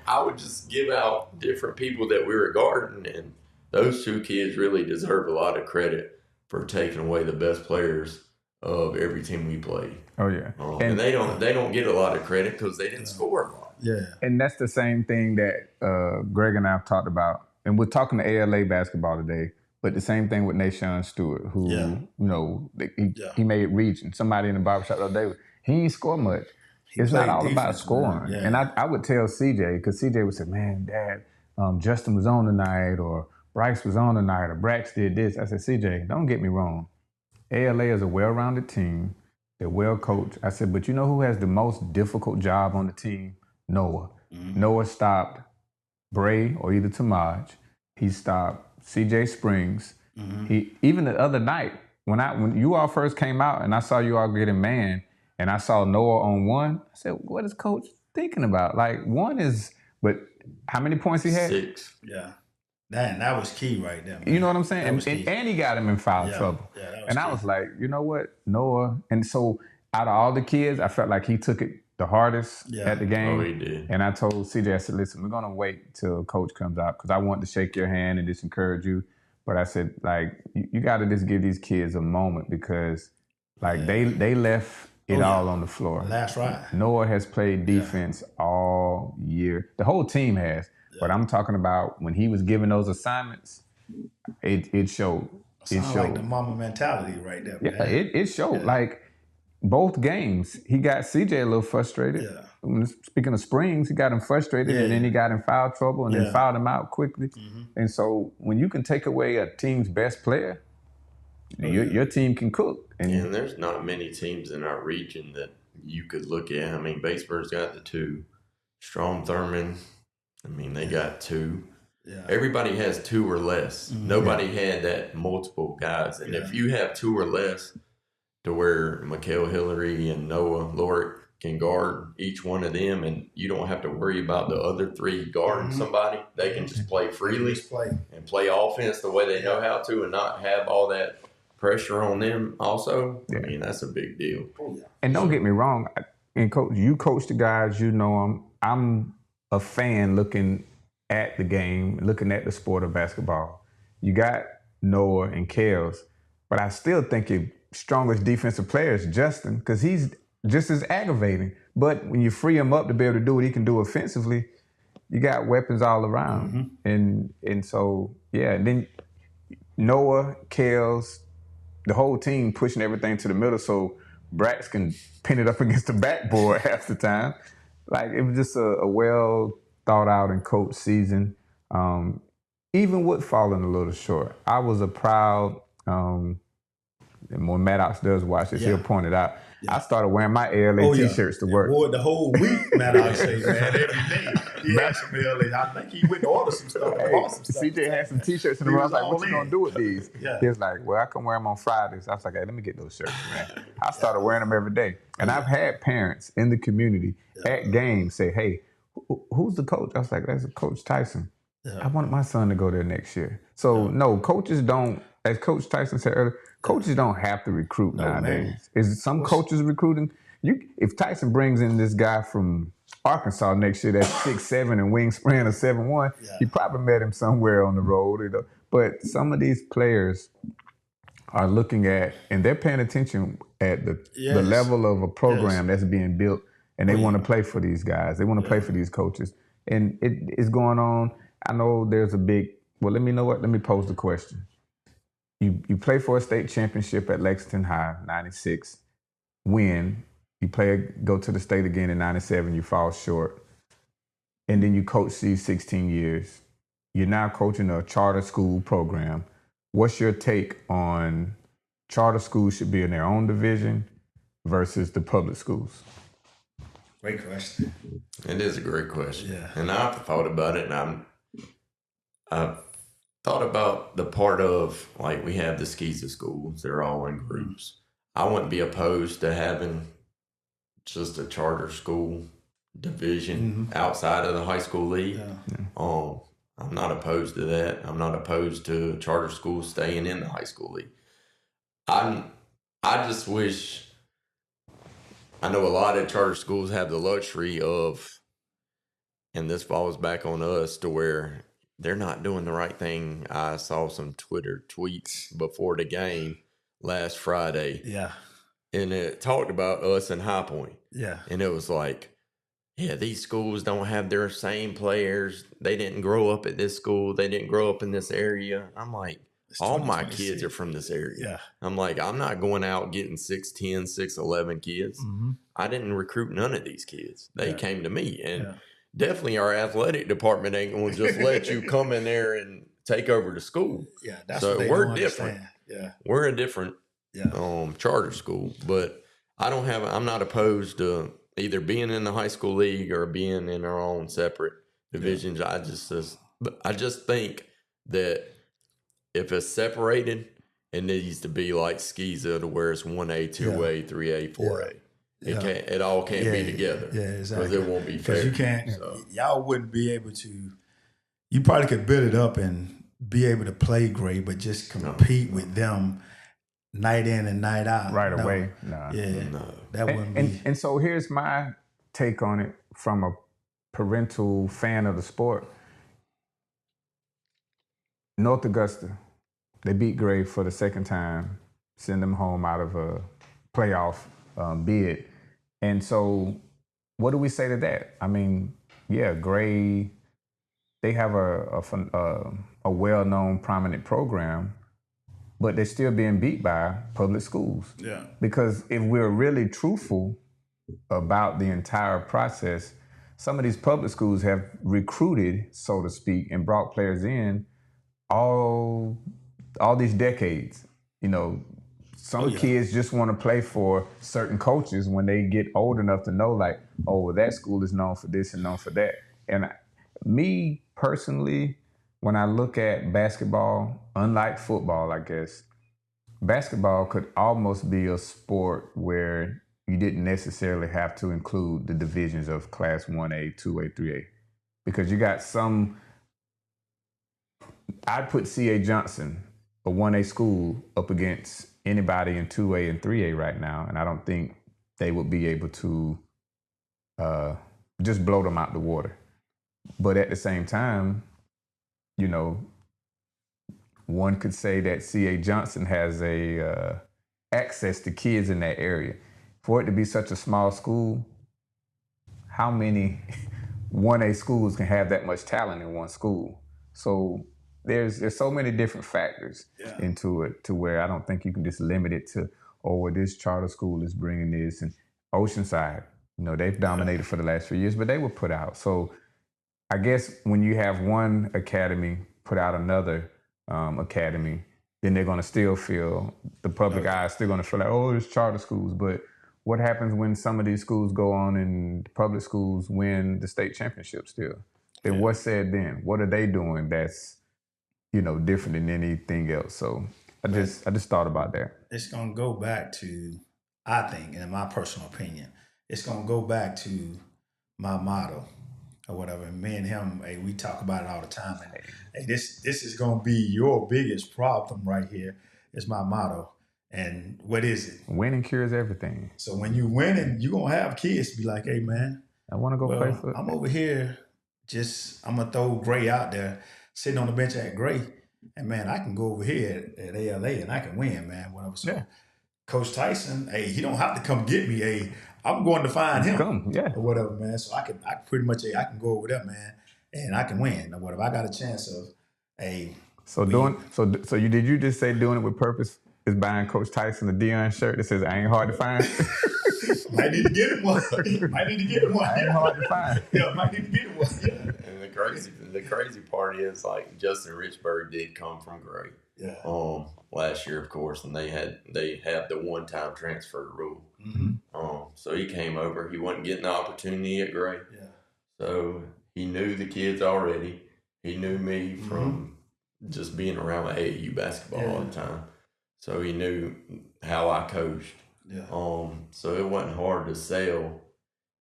I would just give out different people that we were guarding, and those two kids really deserve a lot of credit for taking away the best players of every team we played. Oh yeah, and they don't get a lot of credit because they didn't score a lot. Yeah, and that's the same thing that Greg and I have talked about, and we're talking to ALA basketball today. But the same thing with Nashawn Stewart, who, you know, he made region. Somebody in the barbershop the other day, he ain't score much. It's not all about scoring. Yeah. And I would tell CJ, because CJ would say, man, Dad, Justin was on tonight, or Bryce was on tonight, or Brax did this. I said, CJ, don't get me wrong. ALA is a well-rounded team. They're well-coached. I said, but you know who has the most difficult job on the team? Noah. Mm-hmm. Noah stopped Bray or either Tamaj. He stopped CJ Springs. Mm-hmm. He even the other night when you all first came out and I saw you all getting man and I saw Noah on one, I said, what is coach thinking about? Like one is, but how many points he had? 6. Yeah. That was key right there, man. You know what I'm saying? And he got him in foul trouble. Yeah, that was and key. I was like, you know what? Noah. And so out of all the kids, I felt like he took it the hardest at the game. Oh, he did. And I told CJ, I said, listen, we're going to wait till coach comes out because I want to shake your hand and just encourage you. But I said, like, you got to just give these kids a moment because, like, they left it all on the floor. That's right. Noah has played defense all year. The whole team has. Yeah. But I'm talking about when he was given those assignments, it showed. It showed. Like the mama mentality right there. Yeah, it showed. Yeah. Like, both games, he got CJ a little frustrated. Yeah. Speaking of Springs, he got him frustrated, and then he got in foul trouble, and then fouled him out quickly. Mm-hmm. And so when you can take away a team's best player, your team can cook. And there's not many teams in our region that you could look at. I mean, Batesburg's got the 2. Strom Thurmond, I mean, they got 2. Yeah. Everybody has 2 or less. Mm-hmm. Nobody had that multiple guys. And if you have 2 or less, to where Mikhail Hillary and Noah Lorick can guard each one of them, and you don't have to worry about the other 3 guarding somebody. They can just play freely and play offense the way they know how to and not have all that pressure on them also. Yeah. I mean, that's a big deal. And don't get me wrong, and coach, you coach the guys, you know them. I'm a fan looking at the game, looking at the sport of basketball. You got Noah and Kels, but I still think your strongest defensive player is Justin because he's just as aggravating. But when you free him up to be able to do what he can do offensively, you got weapons all around. Mm-hmm. And so, and then Noah, Kels, the whole team pushing everything to the middle so Brax can pin it up against the backboard half the time. Like, it was just a well thought out and coached season. Even with falling a little short, I was a proud, and when Maddox does watch this, he'll point it out. I started wearing my ALA T-shirts to work. Wore the whole week, Maddox says, man, every day. He had some ALA. I think he went to order some stuff. CJ had some T-shirts in the room. I was like, what you going to do with these? He was like, well, I can wear them on Fridays. I was like, hey, let me get those shirts, man. I started wearing them every day. And I've had parents in the community at games say, hey, who's the coach? I was like, that's Coach Tyson. I wanted my son to go there next year. So, no, coaches don't, as Coach Tyson said earlier, coaches don't have to recruit nowadays. Man. Is some coaches recruiting? If Tyson brings in this guy from Arkansas next year that's 6'7" and wingspan of 7'1", he probably met him somewhere on the road. You know? But some of these players are looking at, and they're paying attention at the level of a program that's being built and they want to play for these guys. They want to play for these coaches, and it is going on. I know there's a big. Well, let me pose the question. You play for a state championship at Lexington High, 96. Win. You go to the state again in 97. You fall short, and then you coach these 16 years. You're now coaching a charter school program. What's your take on charter schools should be in their own division versus the public schools? Great question. It is a great question. Yeah. And I've thought about it, and I've thought about the part of, like, we have the SCISA schools. They're all in groups. I wouldn't be opposed to having just a charter school division outside of the high school league. Yeah. I'm not opposed to that. I'm not opposed to charter schools staying in the high school league. I just wish, I know a lot of charter schools have the luxury of, and this falls back on us, to where they're not doing the right thing. I saw some Twitter tweets before the game last Friday. Yeah. And it talked about us in High Point. Yeah. And it was like, yeah, these schools don't have their same players. They didn't grow up at this school. They didn't grow up in this area. I'm like, all my kids are from this area. Yeah. I'm like, I'm not going out getting 6'10", 6'11" kids. I didn't recruit none of these kids. They came to me. And definitely our athletic department ain't going to just let you come in there and take over the school. Yeah, that's so what they we're don't different. Understand. Yeah. We're a different charter school. But I'm not opposed to either being in the high school league or being in our own separate divisions. I just think that if it's separated, it needs to be like SCISA, to where it's 1A, 2A, 3A, 4A. It all can't be together. Yeah, exactly. Because it won't be fair. Because you can't. Y'all wouldn't be able to. You probably could build it up and be able to play great, but just compete with them night in and night out right away. Nah. Yeah, that wouldn't be. And so here's my take on it from a parental fan of the sport. North Augusta, they beat Gray for the second time, send them home out of a playoff bid. And so what do we say to that? I mean, yeah, Gray, they have a well-known, prominent program, but they're still being beat by public schools. Yeah. Because if we're really truthful about the entire process, some of these public schools have recruited, so to speak, and brought players in all these decades. You know, some kids just want to play for certain coaches when they get old enough to know, like, oh, well, that school is known for this and known for that. And me personally, when I look at basketball, unlike football, I guess, basketball could almost be a sport where you didn't necessarily have to include the divisions of Class 1A, 2A, 3A. Because you got some, I'd put C.A. Johnson, a 1A school, up against anybody in 2A and 3A right now, and I don't think they would be able to just blow them out the water. But at the same time, you know, one could say that C.A. Johnson has a access to kids in that area. For it to be such a small school, how many 1A schools can have that much talent in one school? So there's so many different factors into it, to where I don't think you can just limit it to, oh, well, this charter school is bringing this. And Oceanside, you know, they've dominated for the last few years, but they were put out. So I guess when you have one academy put out another academy, then they're going to still feel, the public eye is still going to feel like, oh, it's charter schools. But what happens when some of these schools go on and the public schools win the state championship still? Then what's said then? What are they doing that's, you know, different than anything else? So I just thought about that. It's going to go back to, I think, in my personal opinion, it's going to go back to my motto or whatever. And me and him, hey, we talk about it all the time. And hey, this is going to be your biggest problem right here, is my motto. And what is it? Winning cures everything. So when you winning, you're going to have kids be like, hey, man, I want to go play for it. I'm over here, I'm going to throw Gray out there, sitting on the bench at Gray. And, man, I can go over here at ALA and I can win, man, whatever. So Coach Tyson, hey, he don't have to come get me. Hey, I'm going to find him. Come, yeah. Or whatever, man. So I can pretty much I can go over there, man, and I can win or whatever. I got a chance of So did you just say doing it with purpose is buying Coach Tyson a Deion shirt that says I ain't hard to find? Might need to get him one. Might need to get him one. I ain't hard to find. Yeah, might need to get him one. Yeah. And the crazy part is like Justin Richburg did come from Gray. Yeah. Last year, of course, and they have the one-time transfer rule. Mm-hmm. So he came over. He wasn't getting the opportunity at Gray. Yeah. So he knew the kids already. He knew me from just being around AAU basketball all the time. So he knew how I coached. Yeah. So it wasn't hard to sell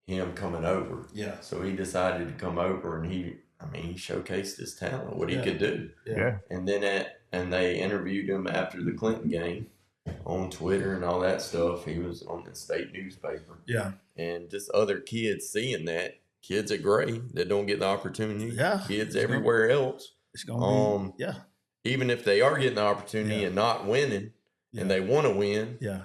him coming over. Yeah. So he decided to come over, and he showcased his talent, what he could do. Yeah. And then they interviewed him after the Clinton game on Twitter and all that stuff. He was on the state newspaper. Yeah. And just other kids seeing that, kids at Gray that don't get the opportunity. Yeah. Kids everywhere else. It's gonna be even if they are getting the opportunity and not winning and they want to win. Yeah.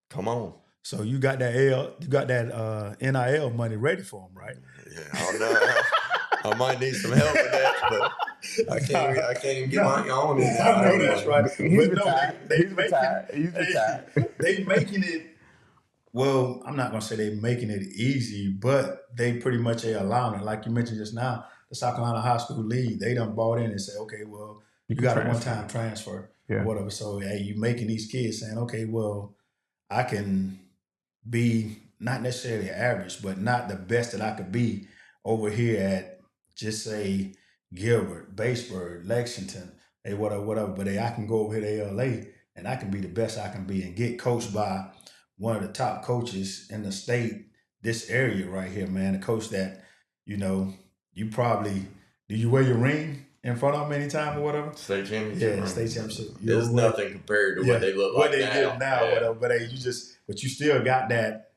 Come on. So you got that NIL money ready for them, right? Yeah, I don't know. I might need some help with that, but I can't even get my own. I know that's right. He's retired. They making it. Well, I'm not gonna say they making it easy, but they pretty much are allowing it. Like you mentioned just now, the South Carolina High School League, they done bought in and said, okay, well, you got a one-time transfer or whatever. So hey, you making these kids saying, okay, well, I can be not necessarily average, but not the best that I could be over here at just say Gilbert, Batesburg, Lexington, hey, whatever. But hey, I can go over here to LA and I can be the best I can be and get coached by one of the top coaches in the state, this area right here, man. A coach that, you probably, do you wear your ring in front of them anytime or whatever? State championship. Yeah, state championship. There's nothing compared to what they look like now. What they get now, whatever. But hey, you still got that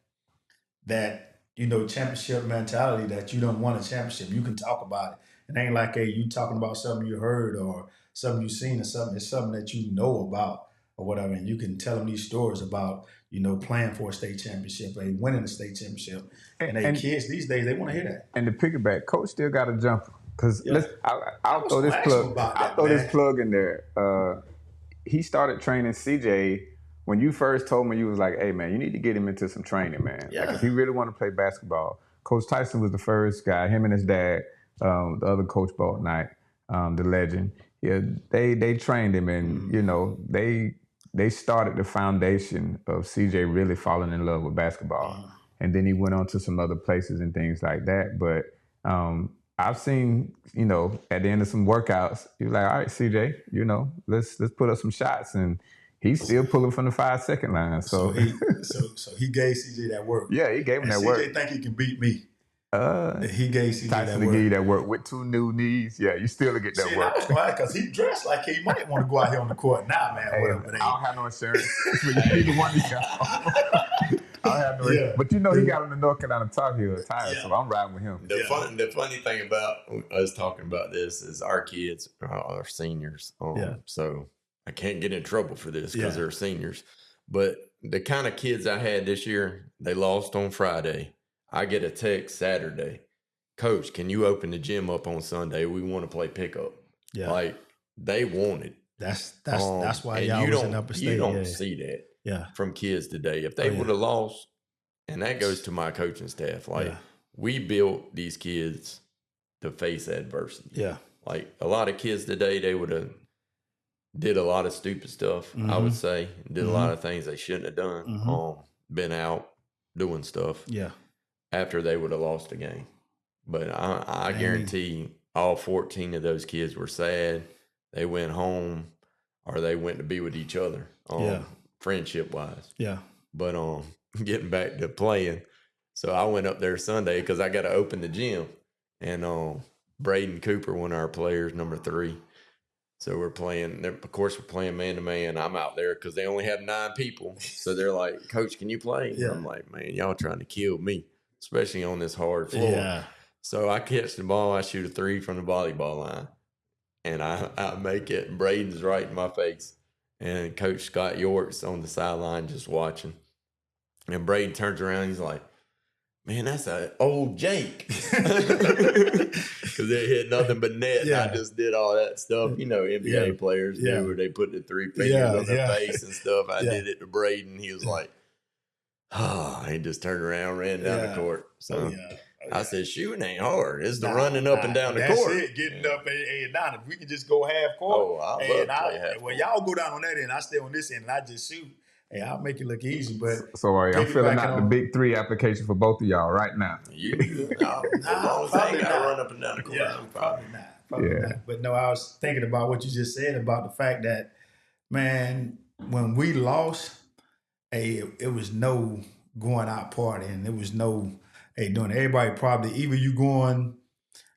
championship mentality that you don't want a championship. You can talk about it. It ain't like, hey, you talking about something you heard or something you seen or something. It's something that you know about or whatever. And you can tell them these stories about, playing for a state championship, winning a state championship. And kids these days, they want to hear that. And the piggyback, coach still got a jumper. Because I'll throw this plug. This plug in there. He started training CJ when you first told me. You was like, "Hey man, you need to get him into some training, man. Yeah. Like if he really want to play basketball." Coach Tyson was the first guy. Him and his dad, the other Coach Bouknight, the legend. Yeah, they trained him, and they started the foundation of CJ really falling in love with basketball. And then he went on to some other places and things like that. But I've seen, at the end of some workouts, he was like, all right, CJ, let's put up some shots. And he's still pulling from the 5-second line. So he gave CJ that work. Yeah, he gave him that work. CJ think he can beat me. He gave CJ Tyson that work. Give you that work with 2 new knees. Yeah, you still get that work. That's why, because he dressed like he might want to go out here on the court now, man. Hey, I don't have no insurance for either one of y'all. I don't have no insurance. But he got on the North Carolina Tar Heel tire, so I'm riding with him. The funny thing about us talking about this is our kids are seniors. So I can't get in trouble for this because they're seniors. But the kind of kids I had this year, they lost on Friday. I get a text Saturday, Coach, can you open the gym up on Sunday? We want to play pickup. Yeah. Like they wanted. That's why y'all was in upper state. You don't see that from kids today. If they would have lost, and that goes to my coaching staff, we built these kids to face adversity. Yeah. Like a lot of kids today, they would have did a lot of stupid stuff, I would say. Did a lot of things they shouldn't have done. Been out doing stuff. Yeah. After they would have lost the game. But I guarantee all 14 of those kids were sad. They went home or they went to be with each other, friendship-wise. Yeah. But getting back to playing, so I went up there Sunday because I got to open the gym. And Braden Cooper, one of our players, number 3. So we're playing, of course, we're playing man-to-man. I'm out there because they only have 9 people. So they're like, Coach, can you play? Yeah. I'm like, man, y'all trying to kill me, especially on this hard floor. Yeah. So I catch the ball. I shoot a 3 from the volleyball line. And I make it. And Braden's right in my face. And Coach Scott York's on the sideline just watching. And Braden turns around. He's like, man, that's an old Jake. Because they hit nothing but net. And I just did all that stuff. You know, NBA players do where they put the 3 fingers on their face and stuff. I did it to Braden. He was like, he just turned around, ran down the court. So I said, shooting ain't hard. It's the running up and down the court. That's it, getting up and down. If we can just go half court. Oh, I love to play half court. Well, y'all go down on that end. I stay on this end, and I just shoot. Hey, I'll make it look easy, but... So I'm filling out the big 3 application for both of y'all right now. You do. As long as I ain't got to run up and down the court. Yeah, probably not. But no, I was thinking about what you just said about the fact that, man, when we lost, it was no going out partying. It was no, doing it. Everybody probably, either you going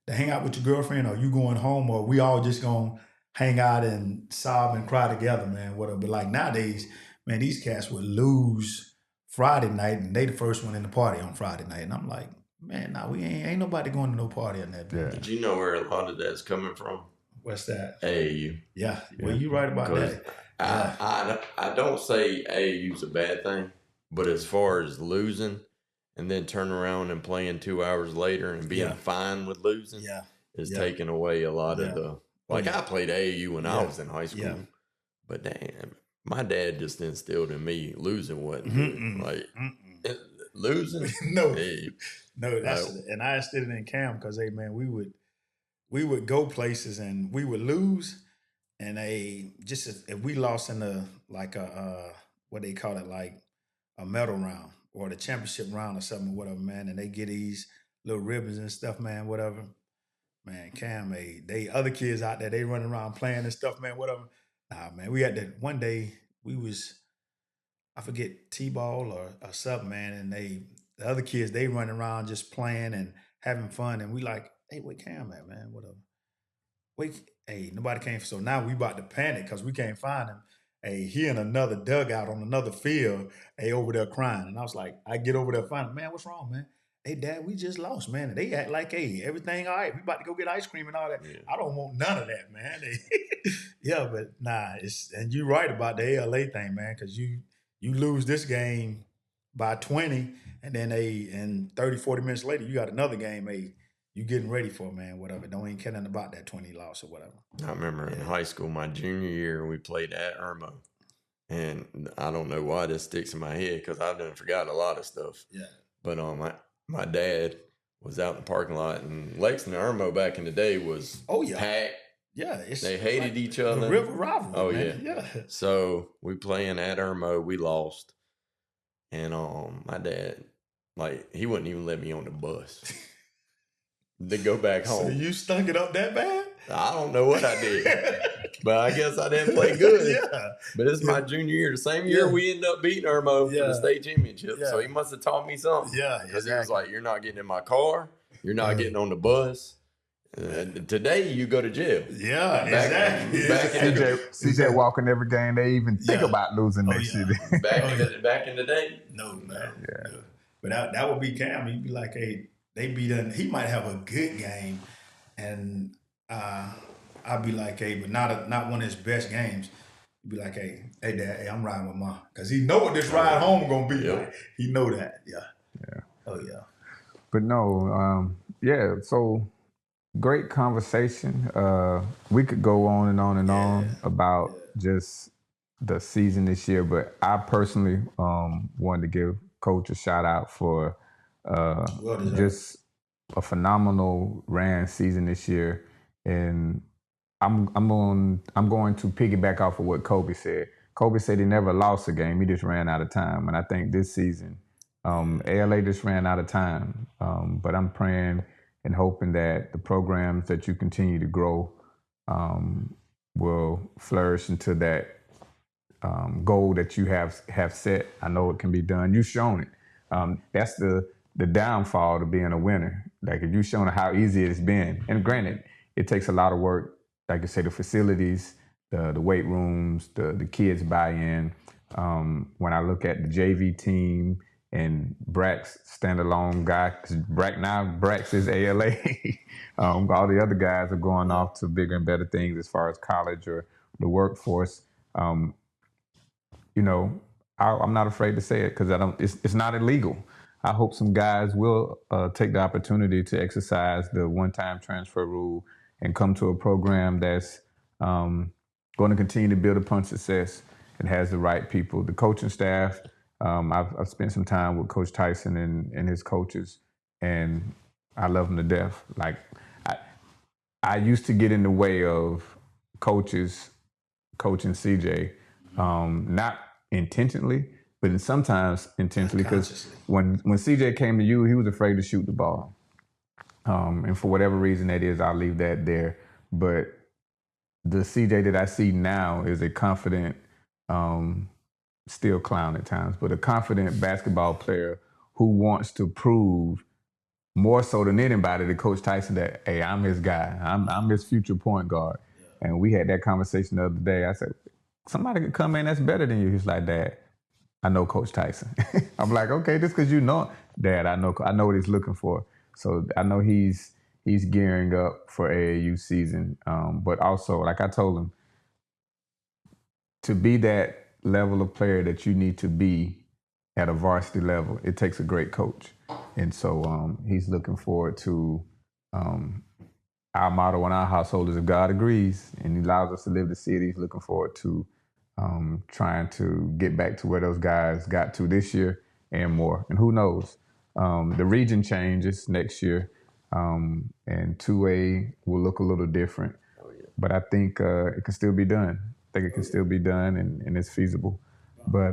to hang out with your girlfriend or you going home, or we all just going to hang out and sob and cry together, man, whatever. But like nowadays... Man, these cats would lose Friday night, and they the first one in the party on Friday night. And I'm like, man, nah, we ain't nobody going to no party on that. Yeah. Did you know where a lot of that's coming from? What's that? AAU. Yeah, well, you right about that. I don't say AAU's a bad thing, but as far as losing and then turning around and playing 2 hours later and being fine with losing is taking away a lot of the... Like, I played AAU when I was in high school, but damn... My dad just instilled in me losing wasn't good. Like losing, no, that's and I instilled it in Cam because man, we would go places and we would lose, and if we lost in what they call it, like a medal round or the championship round or something or whatever, man, and they get these little ribbons and stuff, man, whatever, man, Cam, they other kids out there, they running around playing and stuff, man, whatever. Nah, man, we had that one day I forget T-ball or something, man, and the other kids, they running around just playing and having fun, and we like, hey, where Cam at, man, whatever. Nobody came, so now we about to panic because we can't find him. He in another dugout on another field, over there crying, and I was like, I get over there, find him, man, what's wrong, man? Hey, Dad, we just lost, man. And they act like, everything all right. We about to go get ice cream and all that. Yeah. I don't want none of that, man. But nah, and you're right about the ALA thing, man, because you lose this game by 20, and then and 30, 40 minutes later, you got another game, you getting ready for, man, whatever. Don't even care nothing about that 20 loss or whatever. I remember in high school, my junior year, we played at Irmo. And I don't know why this sticks in my head because I've done forgot a lot of stuff. Yeah. But my dad was out in the parking lot, and Lexington Irmo back in the day was packed. Yeah, they hated each other. The river rivalry. Oh, man. Yeah. So we playing at Irmo, we lost, and my dad, he wouldn't even let me on the bus to go back home. So you stunk it up that bad? I don't know what I did, but I guess I didn't play good. But it's my junior year. The same year we ended up beating Irmo for the state championship. So he must have taught me something. Because he was like, you're not getting in my car. You're not getting on the bus. Today you go to jail. Yeah, exactly. CJ walking every game. They even think about losing that shit. Back in the day? No, man. Yeah. No. But that would be Cam. He'd be like, they beat him. He might have a good game. And I'd be like, but not one of his best games. He'd be like, hey, Dad, I'm riding with Mom. Because he know what this ride home going to be like. He know that. Yeah. Oh, yeah. But no, so great conversation. We could go on and on and on about just the season this year, but I personally wanted to give Coach a shout out for just a phenomenal ran season this year, and I'm going to piggyback off of what Kobe said. Kobe said he never lost a game; he just ran out of time. And I think this season, ALA just ran out of time. But I'm praying and hoping that the programs that you continue to grow will flourish into that goal that you have set. I know it can be done. You've shown it. That's the downfall to being a winner. Like, if you've shown how easy it's been, and granted, it takes a lot of work. Like I say, the facilities, the weight rooms, the kids buy in. When I look at the JV team and Brax standalone guy, because Brax is ALA. All the other guys are going off to bigger and better things as far as college or the workforce. I'm not afraid to say it because it's not illegal. I hope some guys will take the opportunity to exercise the one-time transfer rule and come to a program that's going to continue to build upon success and has the right people. The coaching staff, I've spent some time with Coach Tyson and his coaches, and I love them to death. Like, I used to get in the way of coaches coaching CJ, not intentionally, but sometimes intentionally, because when CJ came to you, he was afraid to shoot the ball. And for whatever reason that is, I'll leave that there. But the CJ that I see now is a confident, still clown at times, but a confident basketball player who wants to prove more so than anybody to Coach Tyson that, hey, I'm his guy. I'm his future point guard. Yeah. And we had that conversation the other day. I said, somebody could come in that's better than you. He's like, Dad, I know Coach Tyson. I'm like, okay, just because you know, Dad, I know what he's looking for. So I know he's gearing up for AAU season. But also, like I told him, to be that level of player that you need to be at a varsity level, it takes a great coach. And so he's looking forward to our motto in our household is if God agrees and he allows us to live to see it, he's looking forward to trying to get back to where those guys got to this year and more. And who knows? The region changes next year, and 2A will look a little different. Oh, yeah. But I think it can still be done. I think it can still be done and it's feasible. But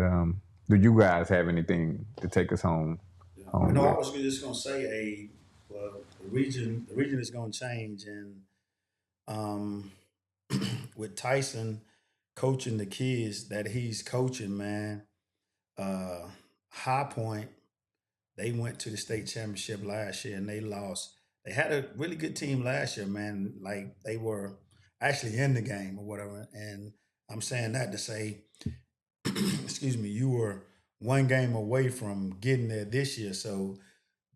do you guys have anything to take us home? I was just going to say the region is going to change, and with Tyson coaching the kids that he's coaching, man, High Point, they went to the state championship last year and they lost. They had a really good team last year, man. Like, they were actually in the game or whatever. And I'm saying that to say, excuse me, you were one game away from getting there this year. So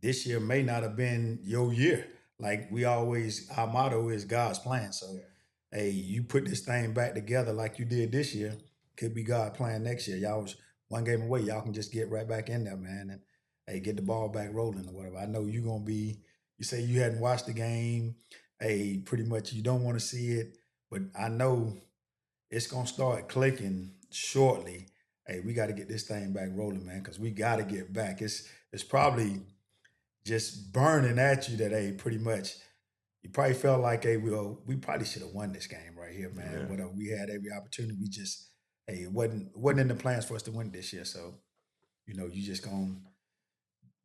this year may not have been your year. Like our motto is God's plan. So, hey, you put this thing back together like you did this year, could be God's plan next year. Y'all was one game away. Y'all can just get right back in there, man, and hey, get the ball back rolling or whatever. I know you're going to be, you say you hadn't watched the game. Hey, pretty much you don't want to see it, but I know it's going to start clicking shortly. Hey, we got to get this thing back rolling, man, because we got to get back. It's probably just burning at you that, hey, pretty much you probably felt like, hey, we probably should have won this game right here, man. Yeah. But we had every opportunity. We just, hey, it wasn't in the plans for us to win this year. So, you just going to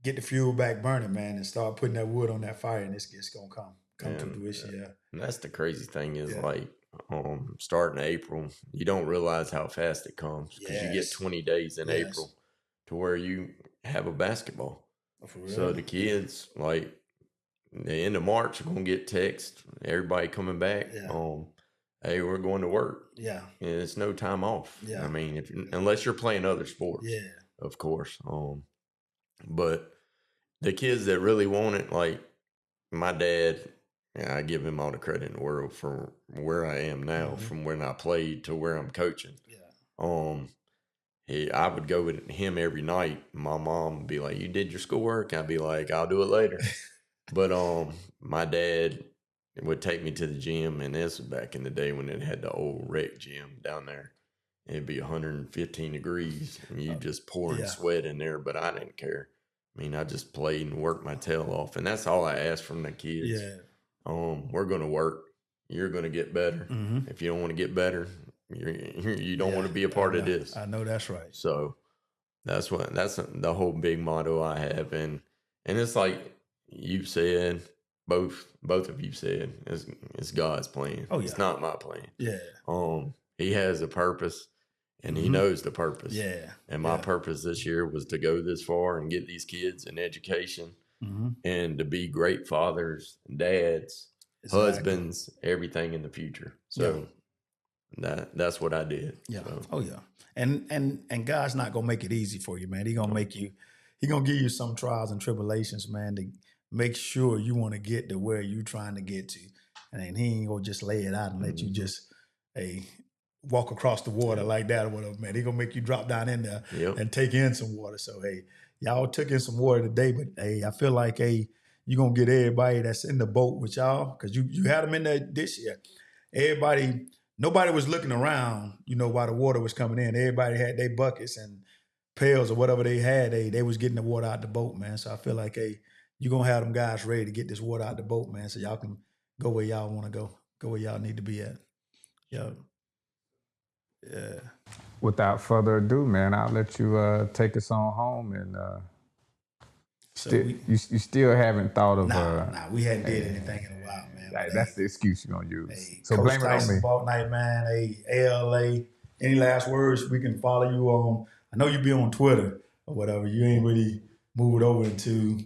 get the fuel back burning, man, and start putting that wood on that fire, and it's going to come to fruition, yeah. And that's the crazy thing is, like, starting April, you don't realize how fast it comes because you get 20 days in April to where you have a basketball. Oh, for real? So the kids, like, the end of March, are going to get text, everybody coming back, hey, we're going to work. Yeah. And it's no time off. Yeah. I mean, unless you're playing other sports. Yeah. Of course. But the kids that really want it, like my dad, I give him all the credit in the world for where I am now, from when I played to where I'm coaching. Yeah. I would go with him every night. My mom would be like, "You did your schoolwork?" I'd be like, "I'll do it later." But my dad would take me to the gym, and this was back in the day when it had the old rec gym down there. It'd be 115 degrees, and you just pouring sweat in there, but I didn't care. I mean, I just played and worked my tail off, and that's all I asked from the kids. Yeah. We're going to work. You're going to get better. Mm-hmm. If you don't want to get better, you don't want to be a part of this. I know that's right. So that's the whole big motto I have, and it's like you said, both of you said, it's God's plan. Oh yeah, it's not my plan. Yeah. He has a purpose. And he knows the purpose. Yeah. And my purpose this year was to go this far and get these kids an education and to be great fathers, dads, husbands, everything in the future. So that's what I did. Yeah. So. Oh yeah. And God's not gonna make it easy for you, man. He gonna give you some trials and tribulations, man, to make sure you want to get to where you're trying to get to. And he ain't gonna just lay it out and let you just walk across the water like that or whatever, man. He gonna make you drop down in there and take in some water. So hey, y'all took in some water today, but hey, I feel like you're going to get everybody that's in the boat with y'all, because you had them in there this year. Nobody was looking around, while the water was coming in. Everybody had their buckets and pails or whatever they had. They was getting the water out the boat, man. So I feel like, you're going to have them guys ready to get this water out the boat, man, so y'all can go where y'all want to go where y'all need to be at. Yeah. Without further ado, man, I'll let you take us on home. And you still haven't thought of... Nah, we hadn't did anything in a while, man. That's the excuse you're going to use. So Coach blame Tyson it on me. Bouknight, man. ALA. Any last words? We can follow you on... I know you be on Twitter or whatever. You ain't really moved over into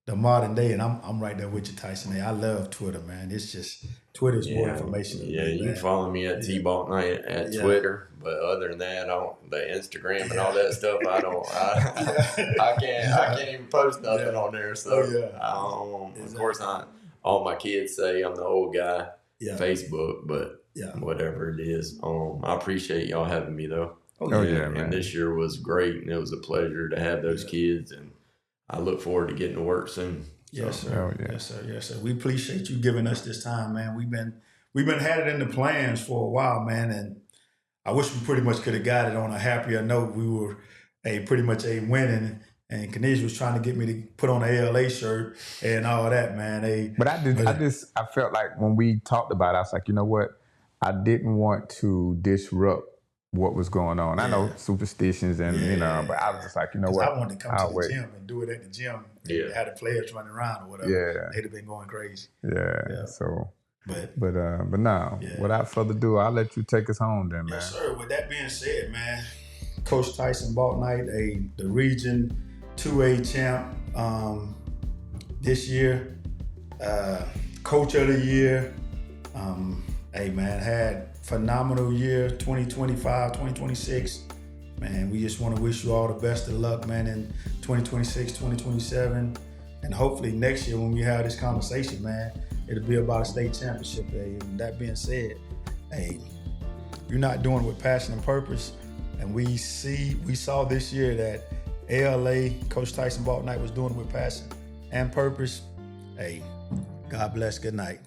the modern day, and I'm right there with you, Tyson. I love Twitter, man. It's just... Twitter's more information. Yeah, you can follow me at Bouknight at Twitter, but other than that, the Instagram and all that stuff, I can't even post nothing on there. So of course, all my kids say I'm the old guy. Facebook, but whatever it is, I appreciate y'all having me though. Man. And this year was great, and it was a pleasure to have those kids, and I look forward to getting to work soon. Yes, sir. Yes, sir. We appreciate you giving us this time, man. We've been had it in the plans for a while, man, and I wish we pretty much could have got it on a happier note. We were pretty much winning, and Kanish was trying to get me to put on an ALA shirt and all that, man. But I felt like when we talked about it, I was like, you know what? I didn't want to disrupt what was going on. I know superstitions and but I was just like, you know what? I wanted to come to the gym and do it at the gym. Had the players running around or whatever. They'd have been going crazy. So, but no. Without further ado, I'll let you take us home then, man. Yes, sir. With that being said, man, Coach Tyson Bouknight, the Region 2A champ this year, Coach of the Year. Man, had phenomenal year 2025, 2026. Man, we just want to wish you all the best of luck, man, in 2026, 2027. And hopefully next year when we have this conversation, man, it'll be about a state championship. And that being said, you're not doing it with passion and purpose. And we saw this year that ALA, Coach Tyson Bouknight was doing it with passion and purpose. God bless. Good night.